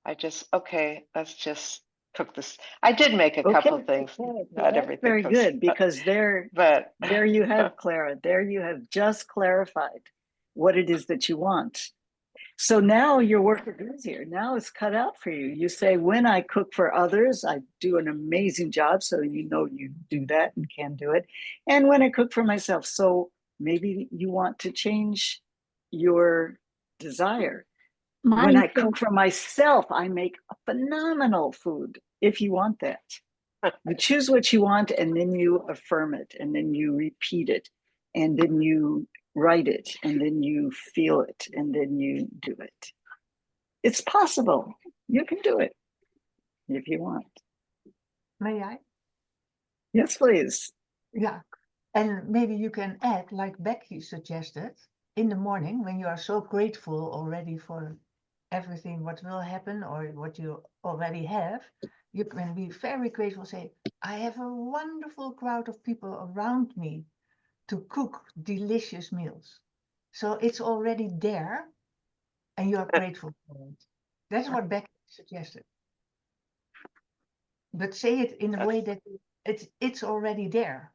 [SPEAKER 11] I just, okay, let's just cook this. I did make a couple things.
[SPEAKER 1] Well,
[SPEAKER 11] Not
[SPEAKER 1] that's
[SPEAKER 11] everything
[SPEAKER 1] very
[SPEAKER 11] goes,
[SPEAKER 1] good because there you have, Clara. There you have just clarified what it is that you want. So now your work is easier. Now it's cut out for you. You say, when I cook for others, I do an amazing job. So you know you do that and can do it. And when I cook for myself, so maybe you want to change your desire. When I cook for myself, I make a phenomenal food if you want that. You choose what you want and then you affirm it and then you repeat it and then you write it and then you feel it and then you do it. It's possible. You can do it if you want.
[SPEAKER 9] May I?
[SPEAKER 1] Yes, please.
[SPEAKER 9] Yeah. And maybe you can add, like Becky suggested, in the morning when you are so grateful already for everything what will happen or what you already have, you can be very grateful, say, I have a wonderful crowd of people around me to cook delicious meals. So it's already there and you're grateful for it. That's what Becky suggested. But say it in a way that it's already there.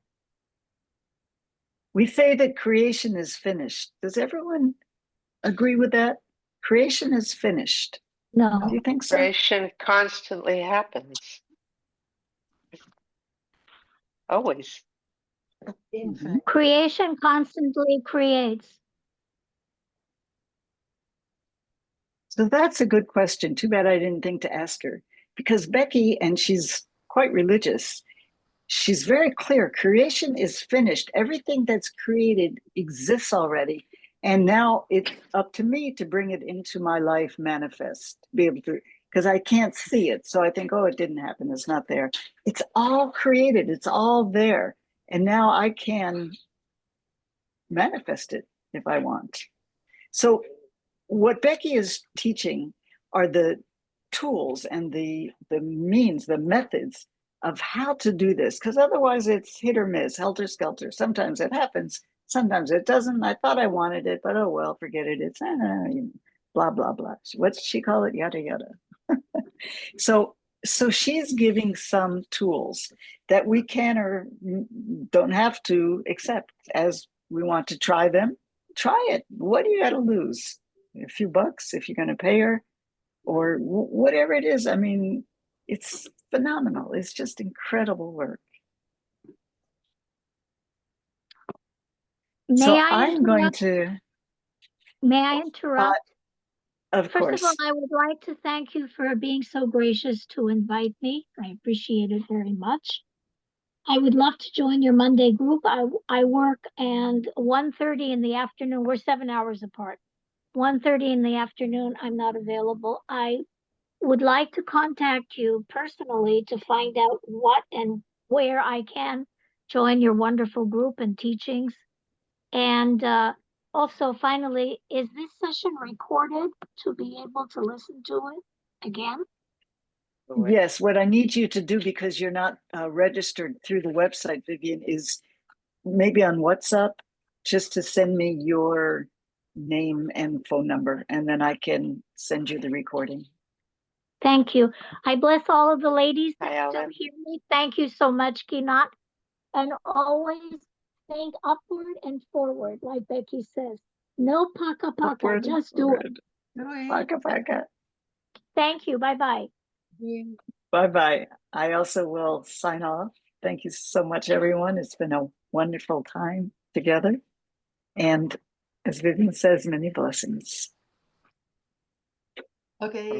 [SPEAKER 1] We say that creation is finished. Does everyone agree with that? Creation is finished.
[SPEAKER 2] No.
[SPEAKER 1] Do you think so?
[SPEAKER 11] creation constantly happens. Always.
[SPEAKER 9] Infinite.
[SPEAKER 2] Creation constantly creates.
[SPEAKER 1] So that's a good question. Too bad I didn't think to ask her because Becky, and she's quite religious, she's very clear. Creation is finished. Everything that's created exists already. And now it's up to me to bring it into my life, manifest, be able to, because I can't see it. So I think, oh, it didn't happen. It's not there. It's all created. It's all there. And now I can manifest it if I want. So what Becky is teaching are the tools and the means, the methods of how to do this, because otherwise it's hit or miss, helter skelter. Sometimes it happens, sometimes it doesn't. I thought I wanted it, but oh well, forget it. It's blah blah blah. What's she call it? Yada yada. So she's giving some tools that we can or don't have to accept as we want to try them. Try it. What do you got to lose? A few bucks if you're going to pay her. or whatever it is. I mean, it's phenomenal. It's just incredible work. So I'm going to,
[SPEAKER 2] May I interrupt?
[SPEAKER 1] of
[SPEAKER 2] First of all,
[SPEAKER 1] course,
[SPEAKER 2] I would like to thank you for being so gracious to invite me. I appreciate it very much. I would love to join your Monday group. I work and 1:30 in the afternoon. We're 7 hours apart. 1:30 in the afternoon, I'm not available. I would like to contact you personally to find out what and where I can join your wonderful group and teachings. And also, finally, is this session recorded to be able to listen to it again?
[SPEAKER 1] yes, what I need you to do, because you're not registered through the website, Vivian, is maybe on WhatsApp, just to send me your name and phone number, and then I can send you the recording.
[SPEAKER 2] Thank you. I bless all of the ladies
[SPEAKER 11] Hi,
[SPEAKER 2] that still
[SPEAKER 11] Ellen.
[SPEAKER 2] hear me. Thank you so much, Kinat. And always think upward and forward, like Becky says. No paka paka,
[SPEAKER 1] Upward,
[SPEAKER 2] just do it.
[SPEAKER 9] Doei.
[SPEAKER 1] Paka paka.
[SPEAKER 2] Thank you. Bye-bye.
[SPEAKER 9] Doei.
[SPEAKER 1] Bye-bye. I also will sign off. Thank you so much, everyone. It's been a wonderful time together. And as Vivian says, many blessings.
[SPEAKER 9] Okay.